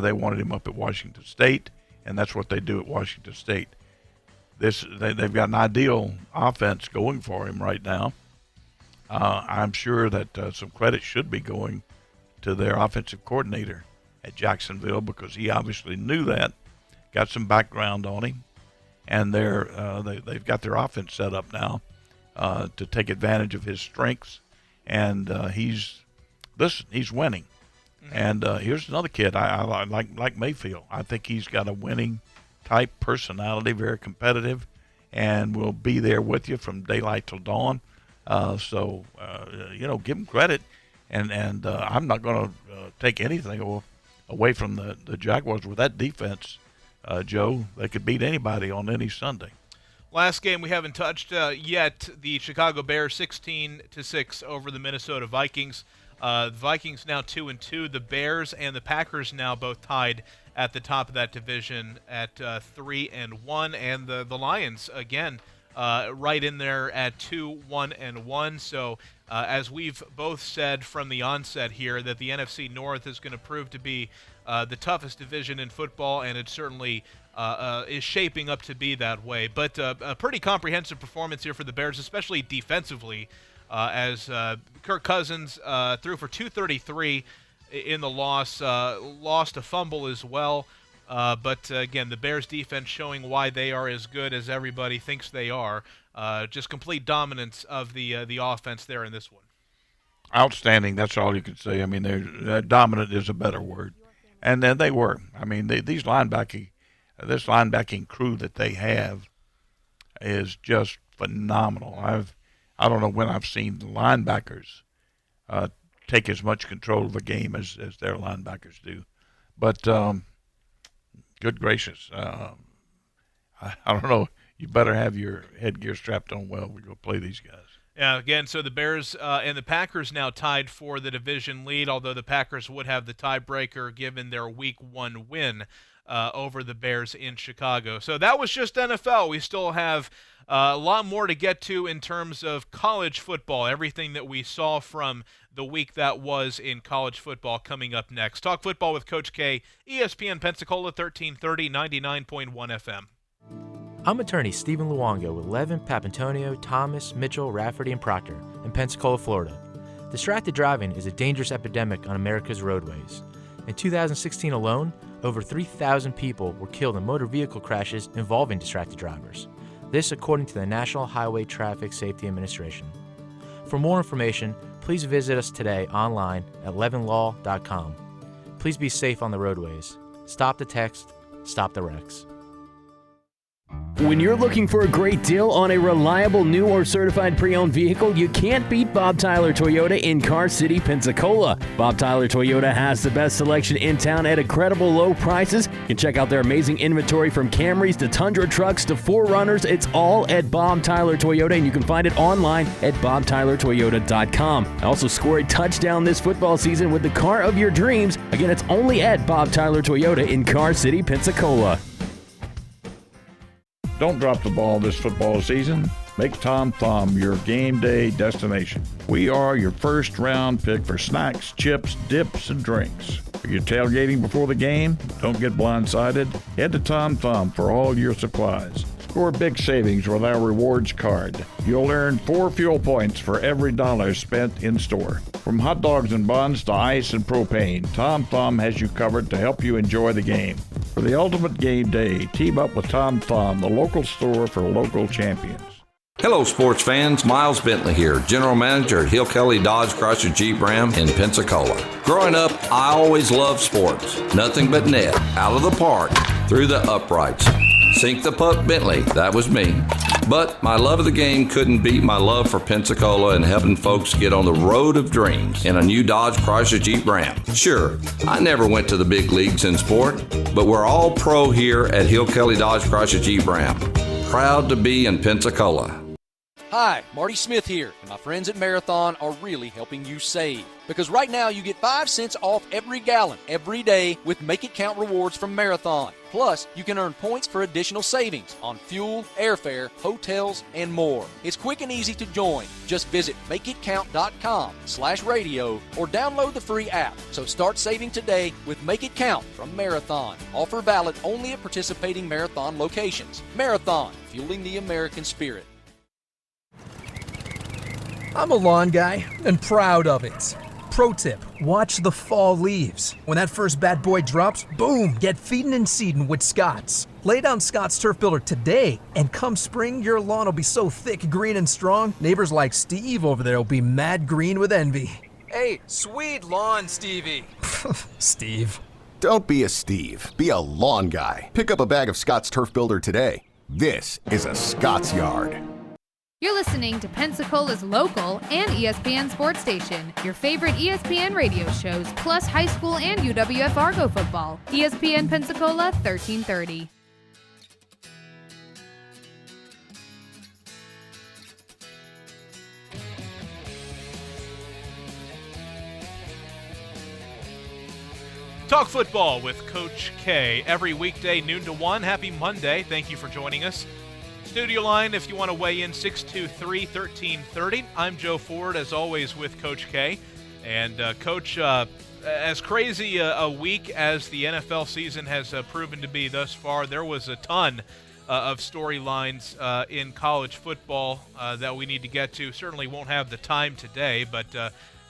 they wanted him up at Washington State, and that's what they do at Washington State. They've got an ideal offense going for him right now. I'm sure that some credit should be going to their offensive coordinator at Jacksonville, because he obviously knew that, got some background on him, and they've got their offense set up now to take advantage of his strengths, and he's winning. Mm-hmm. And here's another kid I like Mayfield. I think he's got a winning type personality, very competitive, and will be there with you from daylight till dawn. So give him credit, and I'm not going to take anything away from the Jaguars with that defense. Joe, they could beat anybody on any Sunday. Last game we haven't touched yet, the Chicago Bears 16-6 over the Minnesota Vikings. The Vikings now 2-2. The Bears and the Packers now both tied at the top of that division at 3-1, and the Lions again right in there at 2-1-1. So as we've both said from the onset here, that the NFC North is going to prove to be the toughest division in football, and it certainly is shaping up to be that way. But a pretty comprehensive performance here for the Bears, especially defensively, as Kirk Cousins threw for 233 in the loss, lost a fumble as well. But again, the Bears defense showing why they are as good as everybody thinks they are. Just complete dominance of the offense there in this one. Outstanding. That's all you can say. I mean, dominant is a better word. And then they were. I mean, this linebacking crew that they have is just phenomenal. I don't know when I've seen the linebackers take as much control of the game as their linebackers do. But good gracious, I don't know. You better have your headgear strapped on well. We're going to play these guys. Yeah, again, so the Bears and the Packers now tied for the division lead, although the Packers would have the tiebreaker given their Week 1 win over the Bears in Chicago. So that was just NFL. We still have a lot more to get to in terms of college football, everything that we saw from the week that was in college football coming up next. Talk football with Coach K, ESPN Pensacola 1330, 99.1 FM. I'm attorney Stephen Luongo with Levin, Papantonio, Thomas, Mitchell, Rafferty, and Proctor in Pensacola, Florida. Distracted driving is a dangerous epidemic on America's roadways. In 2016 alone, over 3,000 people were killed in motor vehicle crashes involving distracted drivers. This according to the National Highway Traffic Safety Administration. For more information, please visit us today online at levinlaw.com. Please be safe on the roadways. Stop the text, stop the wrecks. When you're looking for a great deal on a reliable new or certified pre-owned vehicle, you can't beat Bob Tyler Toyota in Car City, Pensacola. Bob Tyler Toyota has the best selection in town at incredible low prices. You can check out their amazing inventory from Camrys to Tundra trucks to 4Runners. It's all at Bob Tyler Toyota, and you can find it online at bobtylertoyota.com. Also score a touchdown this football season with the car of your dreams. Again, it's only at Bob Tyler Toyota in Car City, Pensacola. Don't drop the ball this football season. Make Tom Thumb your game day destination. We are your first round pick for snacks, chips, dips, and drinks. Are you tailgating before the game? Don't get blindsided. Head to Tom Thumb for all your supplies. Score big savings with our rewards card. You'll earn 4 fuel points for every $1 spent in store. From hot dogs and buns to ice and propane, Tom Thumb has you covered to help you enjoy the game. For the ultimate game day, team up with Tom Thumb, the local store for local champions. Hello, sports fans. Miles Bentley here, General Manager at Hill Kelly Dodge Chrysler Jeep Ram in Pensacola. Growing up, I always loved sports. Nothing but net, out of the park, through the uprights. Sink the puck Bentley, that was me. But my love of the game couldn't beat my love for Pensacola and helping folks get on the road of dreams in a new Dodge Chrysler Jeep Ram. Sure, I never went to the big leagues in sport, but we're all pro here at Hill Kelly Dodge Chrysler Jeep Ram. Proud to be in Pensacola. Hi, Marty Smith here, and my friends at Marathon are really helping you save. Because right now you get 5 cents off every gallon, every day with Make It Count rewards from Marathon. Plus, you can earn points for additional savings on fuel, airfare, hotels, and more. It's quick and easy to join. Just visit makeitcount.com/radio or download the free app. So start saving today with Make It Count from Marathon. Offer valid only at participating Marathon locations. Marathon, fueling the American spirit. I'm a lawn guy and proud of it. Pro tip, watch the fall leaves. When that first bad boy drops, boom, get feeding and seeding with Scott's. Lay down Scott's Turf Builder today, and come spring, your lawn will be so thick, green, and strong, neighbors like Steve over there will be mad green with envy. Hey, sweet lawn, Stevie. Steve. Don't be a Steve. Be a lawn guy. Pick up a bag of Scott's Turf Builder today. This is a Scott's Yard. You're listening to Pensacola's local and ESPN sports station. Your favorite ESPN radio shows, plus high school and UWF Argo football. ESPN Pensacola 1330. Talk football with Coach K every weekday noon to 1. Happy Monday. Thank you for joining us. Studio line, if you want to weigh in, 623-1330. I'm Joe Ford, as always, with Coach K. And, Coach, as crazy a week as the NFL season has proven to be thus far, there was a ton of storylines in college football that we need to get to. Certainly won't have the time today, but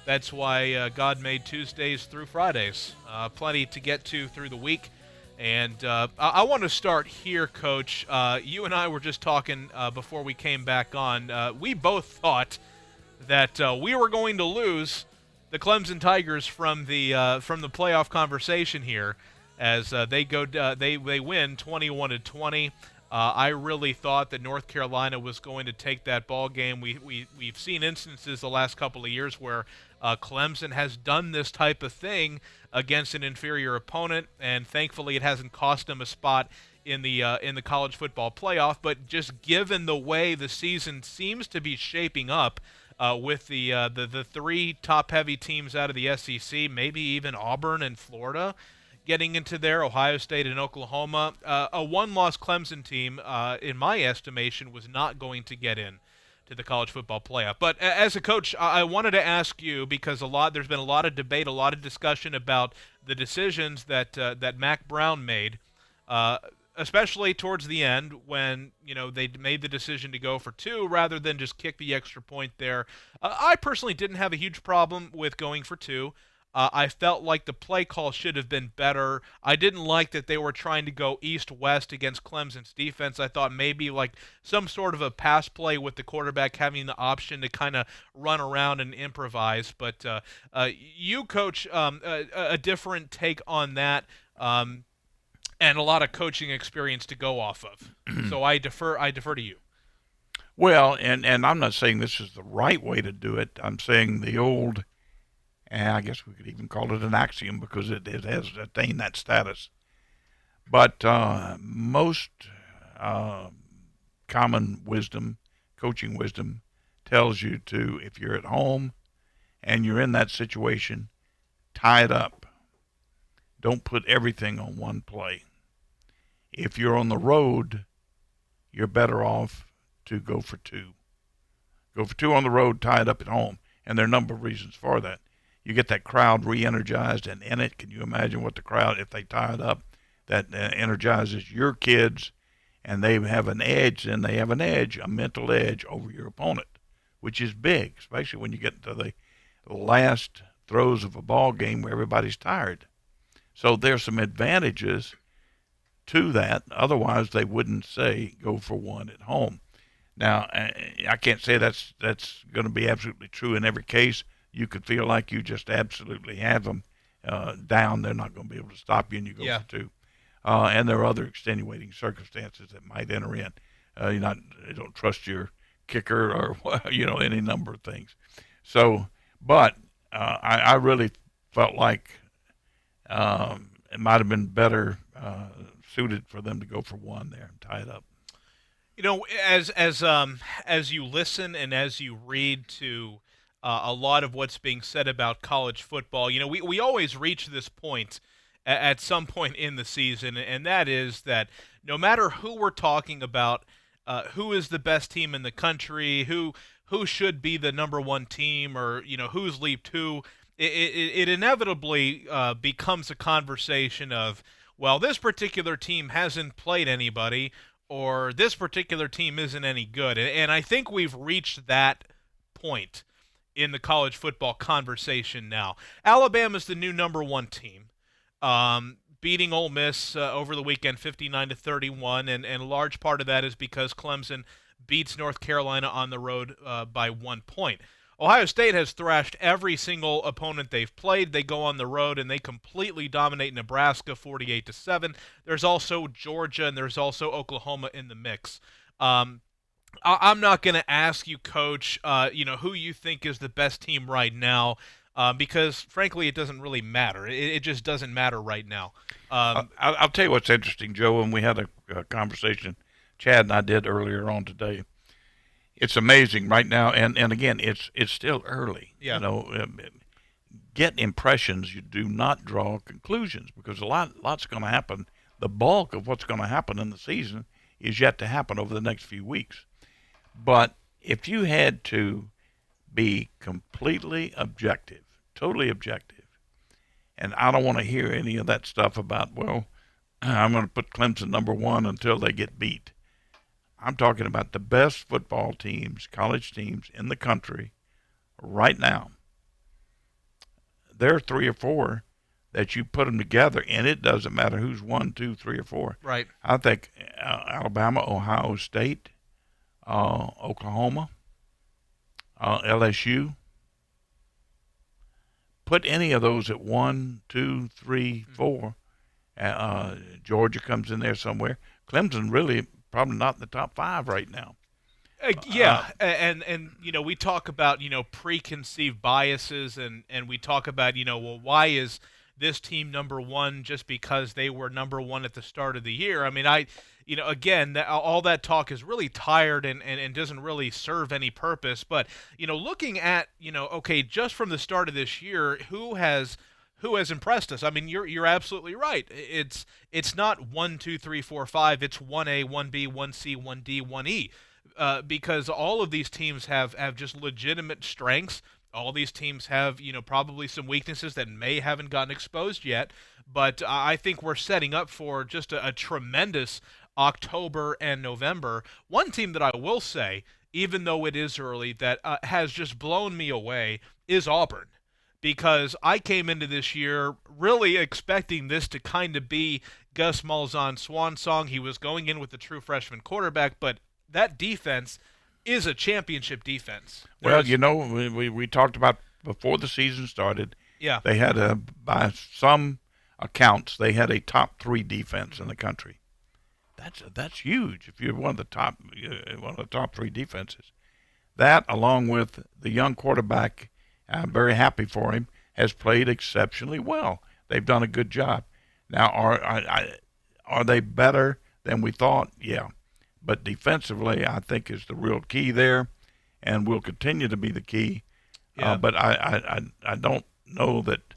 that's why God made Tuesdays through Fridays. Plenty to get to through the week. And I want to start here, Coach. You and I were just talking before we came back on. We both thought that we were going to lose the Clemson Tigers from the playoff conversation here, as they win 21-20. I really thought that North Carolina was going to take that ball game. We've seen instances the last couple of years where Clemson has done this type of thing against an inferior opponent, and thankfully it hasn't cost them a spot in the college football playoff. But just given the way the season seems to be shaping up, with the 3 top-heavy teams out of the SEC, maybe even Auburn and Florida getting into there, Ohio State and Oklahoma, a one-loss Clemson team, in my estimation, was not going to get in to the college football playoff. But as a coach, I wanted to ask you, because there's been a lot of debate, a lot of discussion about the decisions that Mac Brown made, especially towards the end when they made the decision to go for 2 rather than just kick the extra point there. I personally didn't have a huge problem with going for 2. I felt like the play call should have been better. I didn't like that they were trying to go east-west against Clemson's defense. I thought maybe like some sort of a pass play with the quarterback having the option to kind of run around and improvise. But you, Coach, a different take on that, and a lot of coaching experience to go off of. So I defer to you. Well, and I'm not saying this is the right way to do it. I'm saying the old, and I guess we could even call it an axiom because it has attained that status. But most common wisdom, coaching wisdom, tells you to, if you're at home and you're in that situation, tie it up. Don't put everything on one play. If you're on the road, you're better off to go for two. Go for two on the road, tie it up at home. And there are a number of reasons for that. You get that crowd re-energized and in it. Can you imagine what the crowd, if they tie it up, that energizes your kids, and they have an edge, and they have an edge, a mental edge over your opponent, which is big, especially when you get to the last throws of a ball game where everybody's tired. So there's some advantages to that. Otherwise, they wouldn't say go for one at home. Now, I can't say that's going to be absolutely true in every case. You could feel like you just absolutely have them down. They're not going to be able to stop you, and you go for two. And there are other extenuating circumstances that might enter in. You don't trust your kicker or any number of things. So, but I really felt like it might have been better suited for them to go for one there and tie it up. As you listen and as you read to a lot of what's being said about college football, we always reach this point at some point in the season, and that is that no matter who we're talking about, who is the best team in the country, who should be the number one team, or who's leaped who, it inevitably becomes a conversation of, well, this particular team hasn't played anybody, or this particular team isn't any good. And I think we've reached that point in the college football conversation now. Alabama's the new number one team, beating Ole Miss over the weekend 59-31, and a large part of that is because Clemson beats North Carolina on the road by 1 point. Ohio State has thrashed every single opponent they've played. They go on the road and they completely dominate Nebraska 48-7. There's also Georgia and there's also Oklahoma in the mix. I'm not going to ask you, Coach, who you think is the best team right now, because frankly it doesn't really matter. It just doesn't matter right now. I'll tell you what's interesting, Joe, and we had a conversation Chad and I did earlier on today. It's amazing right now, and again, it's still early. Yeah. Get impressions. You do not draw conclusions, because lots going to happen. The bulk of what's going to happen in the season is yet to happen over the next few weeks. But if you had to be completely objective, totally objective, and I don't want to hear any of that stuff about, well, I'm going to put Clemson number one until they get beat. I'm talking about the best football teams, college teams in the country right now. There are 3 or 4 that you put them together, and it doesn't matter who's 1, 2, 3, or 4. Right. I think Alabama, Ohio State, Oklahoma, LSU. Put any of those at 1, 2, 3, 4. Georgia comes in there somewhere. Clemson really probably not in the top 5 right now. And we talk about preconceived biases, and we talk about well, why is this team number one just because they were number one at the start of the year? I mean, again, all that talk is really tired and doesn't really serve any purpose. But looking at okay, just from the start of this year, who has impressed us? I mean, you're absolutely right. It's not 1, 2, 3, 4, 5. It's 1A, 1B, 1C, 1D, 1E. Because all of these teams have just legitimate strengths. All these teams have probably some weaknesses that haven't gotten exposed yet. But I think we're setting up for just a tremendous October and November. One team that I will say, even though it is early, that has just blown me away is Auburn. Because I came into this year really expecting this to kind of be Gus Malzahn's swan song. He was going in with the true freshman quarterback, but that defense is a championship defense. Well, we talked about before the season started. Yeah. They had by some accounts, they had a top 3 defense in the country. That's huge. If you're one of the top 3 defenses, that along with the young quarterback. I'm very happy for him, has played exceptionally well. They've done a good job. Now, are they better than we thought? Yeah. But defensively, I think is the real key there, and will continue to be the key. Yeah. But I don't know that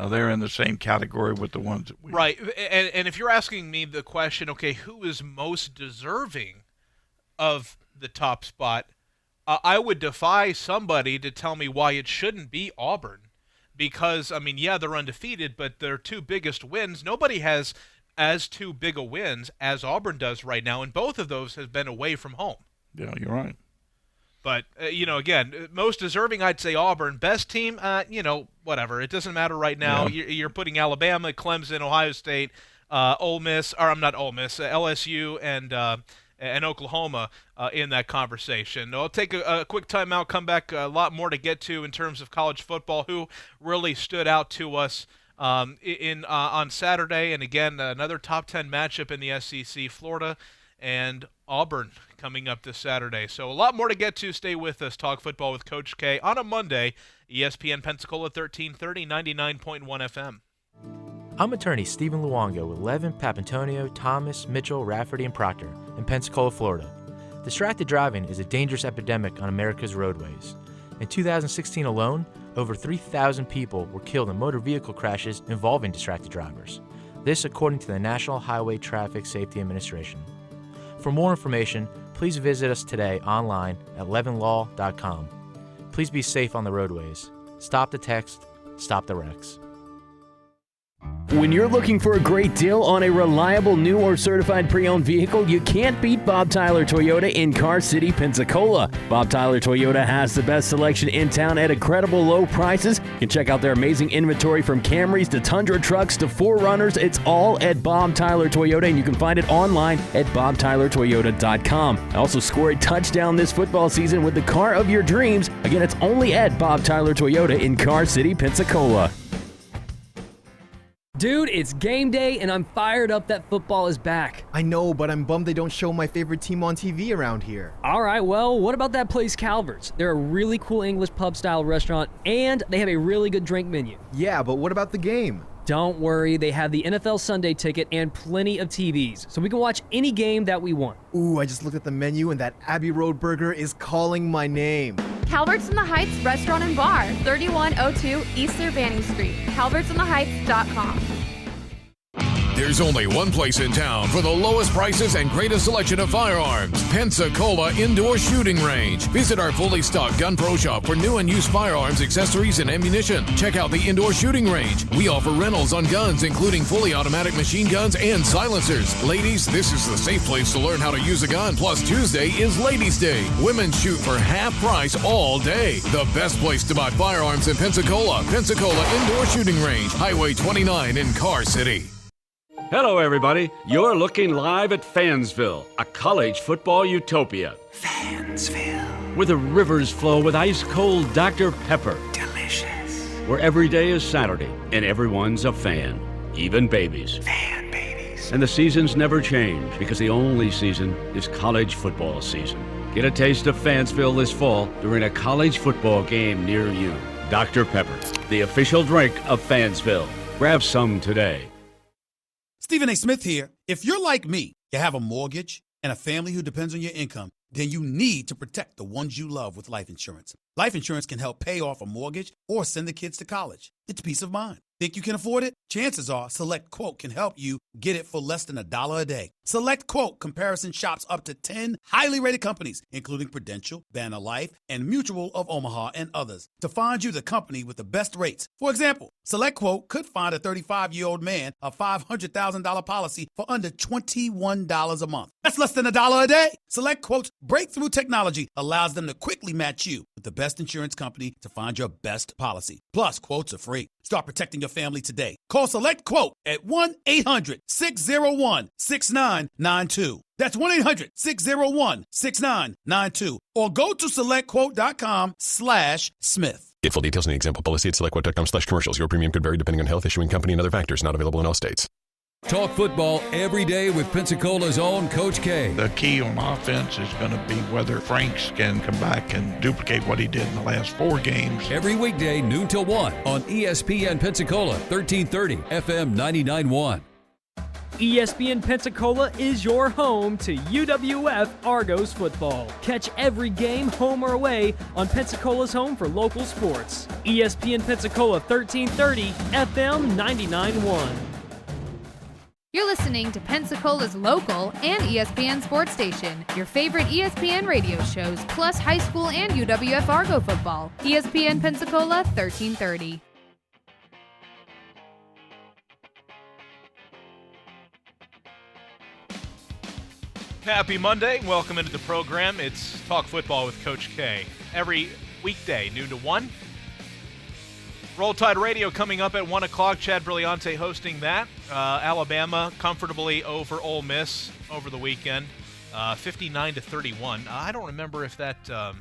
they're in the same category with the ones that we... Right. And if you're asking me the question, okay, who is most deserving of the top spot, I would defy somebody to tell me why it shouldn't be Auburn. Because, I mean, yeah, they're undefeated, but their two biggest wins, nobody has as two big a wins as Auburn does right now, and both of those have been away from home. Yeah, you're right. But, again, most deserving, I'd say Auburn. Best team, whatever. It doesn't matter right now. Yeah. You're putting Alabama, Clemson, Ohio State, LSU, and Oklahoma in that conversation. I'll take a quick timeout, come back, a lot more to get to in terms of college football, who really stood out to us on Saturday. And, again, another top 10 matchup in the SEC, Florida and Auburn coming up this Saturday. So a lot more to get to. Stay with us. Talk football with Coach K on a Monday. ESPN Pensacola 1330, 99.1 FM. I'm attorney Stephen Luongo with Levin, Papantonio, Thomas, Mitchell, Rafferty, and Proctor in Pensacola, Florida. Distracted driving is a dangerous epidemic on America's roadways. In 2016 alone, over 3,000 people were killed in motor vehicle crashes involving distracted drivers. This according to the National Highway Traffic Safety Administration. For more information, please visit us today online at levinlaw.com. Please be safe on the roadways. Stop the text, stop the wrecks. When you're looking for a great deal on a reliable new or certified pre-owned vehicle, you can't beat Bob Tyler Toyota in Car City, Pensacola. Bob Tyler Toyota has the best selection in town at incredible low prices. You can check out their amazing inventory from Camrys to Tundra trucks to 4Runners. It's all at Bob Tyler Toyota, and you can find it online at bobtylertoyota.com. Also score a touchdown this football season with the car of your dreams. Again, it's only at Bob Tyler Toyota in Car City, Pensacola. Dude, it's game day, and I'm fired up that football is back. I know, but I'm bummed they don't show my favorite team on TV around here. All right, well, what about that place Calvert's? They're a really cool English pub-style restaurant, and they have a really good drink menu. Yeah, but what about the game? Don't worry, they have the NFL Sunday ticket and plenty of TVs, so we can watch any game that we want. Ooh, I just looked at the menu, and that Abbey Road burger is calling my name. Calvert's in the Heights Restaurant and Bar, 3102 East Urbana Street, calvertsintheheights.com. There's only one place in town for the lowest prices and greatest selection of firearms. Pensacola Indoor Shooting Range. Visit our fully stocked Gun Pro Shop for new and used firearms, accessories, and ammunition. Check out the Indoor Shooting Range. We offer rentals on guns, including fully automatic machine guns and silencers. Ladies, this is the safe place to learn how to use a gun. Plus, Tuesday is Ladies' Day. Women shoot for half price all day. The best place to buy firearms in Pensacola. Pensacola Indoor Shooting Range, Highway 29 in Car City. Hello, everybody. You're looking live at Fansville, a college football utopia. Fansville. Where the rivers flow with ice-cold Dr. Pepper. Delicious. Where every day is Saturday, and everyone's a fan, even babies. Fan babies. And the seasons never change, because the only season is college football season. Get a taste of Fansville this fall during a college football game near you. Dr. Pepper, the official drink of Fansville. Grab some today. Stephen A. Smith here. If you're like me, you have a mortgage and a family who depends on your income, then you need to protect the ones you love with life insurance. Life insurance can help pay off a mortgage or send the kids to college. It's peace of mind. Think you can afford it? Chances are Select Quote can help you get it for less than $1 a day. Select Quote comparison shops up to 10 highly rated companies, including Prudential, Banner Life, and Mutual of Omaha, and others, to find you the company with the best rates. For example, Select Quote could find a 35-year-old man a $500,000 policy for under $21 a month. That's less than $1 a day. Select Quote's breakthrough technology allows them to quickly match you with the best insurance company to find your best policy. Plus, quotes are free. Start protecting your family today. Call Select Quote at 1-800-601-6992. That's 1-800-601-6992. Or go to selectquote.com/Smith. Get full details in the example policy at selectquote.com/commercials. Your premium could vary depending on health, issuing company, and other factors. Not available in all states. Talk football every day with Pensacola's own Coach K. The key on offense is going to be whether Franks can come back and duplicate what he did in the last 4 games. Every weekday, noon till 1 on ESPN Pensacola, 1330 FM 99.1. ESPN Pensacola is your home to UWF Argos football. Catch every game, home or away, on Pensacola's home for local sports. ESPN Pensacola 1330 FM 99.1. You're listening to Pensacola's local and ESPN sports station. Your favorite ESPN radio shows, plus high school and UWF Argo football. ESPN Pensacola 1330. Happy Monday. Welcome into the program. It's Talk Football with Coach K. Every weekday, noon to 1. Roll Tide Radio coming up at 1 o'clock. Chad Brillante hosting that. Alabama comfortably over Ole Miss over the weekend, 59-31. I don't remember if that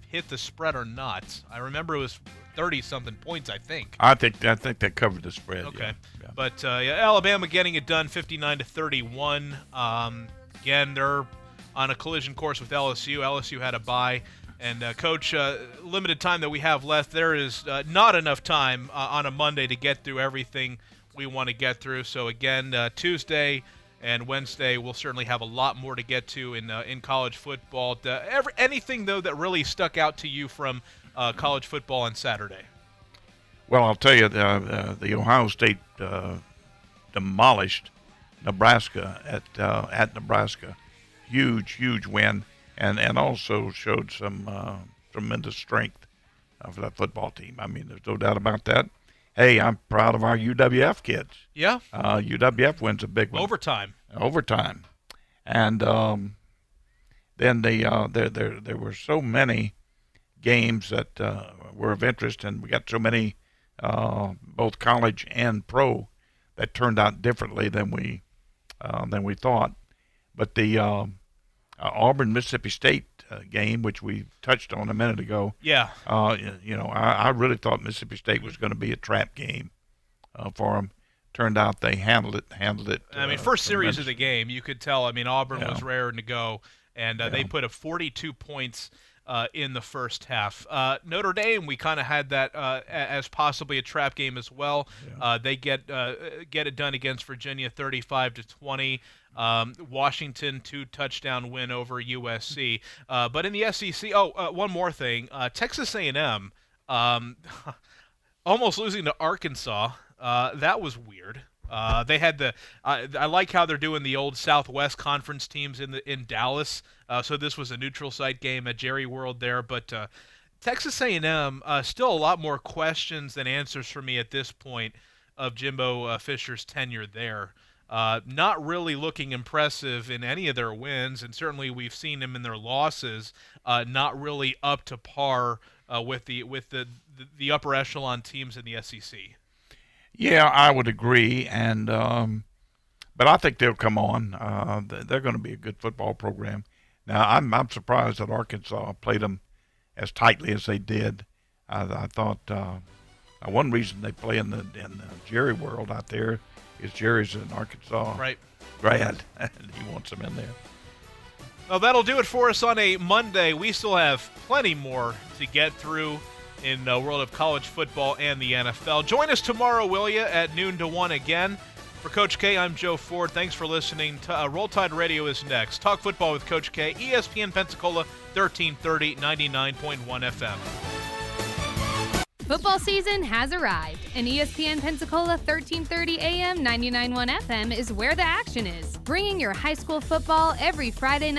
hit the spread or not. I remember it was 30-something points, I think. I think they covered the spread. Okay. Yeah. But Alabama getting it done, 59-31. Again, they're on a collision course with LSU. LSU had a bye. And, Coach, limited time that we have left, there is not enough time on a Monday to get through everything we want to get through. So, again, Tuesday and Wednesday, we'll certainly have a lot more to get to in college football. Anything, though, that really stuck out to you from college football on Saturday? Well, I'll tell you, the Ohio State demolished Nebraska at Nebraska. Huge win. And also showed some tremendous strength for that football team. I mean, there's no doubt about that. Hey, I'm proud of our UWF kids. Yeah. UWF wins a big one. Overtime. And then there were so many games that were of interest, and we got so many, both college and pro, that turned out differently than we thought. But the Auburn-Mississippi State game, which we touched on a minute ago. Yeah. I really thought Mississippi State was going to be a trap game for them. Turned out they handled it. I mean, first series of the game, you could tell. I mean, Auburn was raring to go, and they put up 42 points in the first half. Notre Dame, we kind of had that as possibly a trap game as well. Yeah. They get it done against Virginia, 35-20. Washington 2-touchdown win over USC. But in the SEC, one more thing. Texas A&M almost losing to Arkansas. That was weird. They had I like how they're doing the old Southwest Conference teams in Dallas. So this was a neutral site game at Jerry World there. But Texas A&M, still a lot more questions than answers for me at this point of Jimbo Fisher's tenure there. Not really looking impressive in any of their wins, and certainly we've seen them in their losses. Not really up to par with the upper echelon teams in the SEC. Yeah, I would agree, and but I think they'll come on. They're going to be a good football program. Now, I'm surprised that Arkansas played them as tightly as they did. I thought one reason they play in the Jerry World out there is Jerry's an Arkansas grad, and he wants them in there. Well, that'll do it for us on a Monday. We still have plenty more to get through in the world of college football and the NFL. Join us tomorrow, will you, at noon to 1 again. For Coach K, I'm Joe Ford. Thanks for listening. Roll Tide Radio is next. Talk football with Coach K, ESPN Pensacola, 1330, 99.1 FM. Football season has arrived, and ESPN Pensacola 1330 AM 99.1 FM is where the action is, bringing your high school football every Friday night.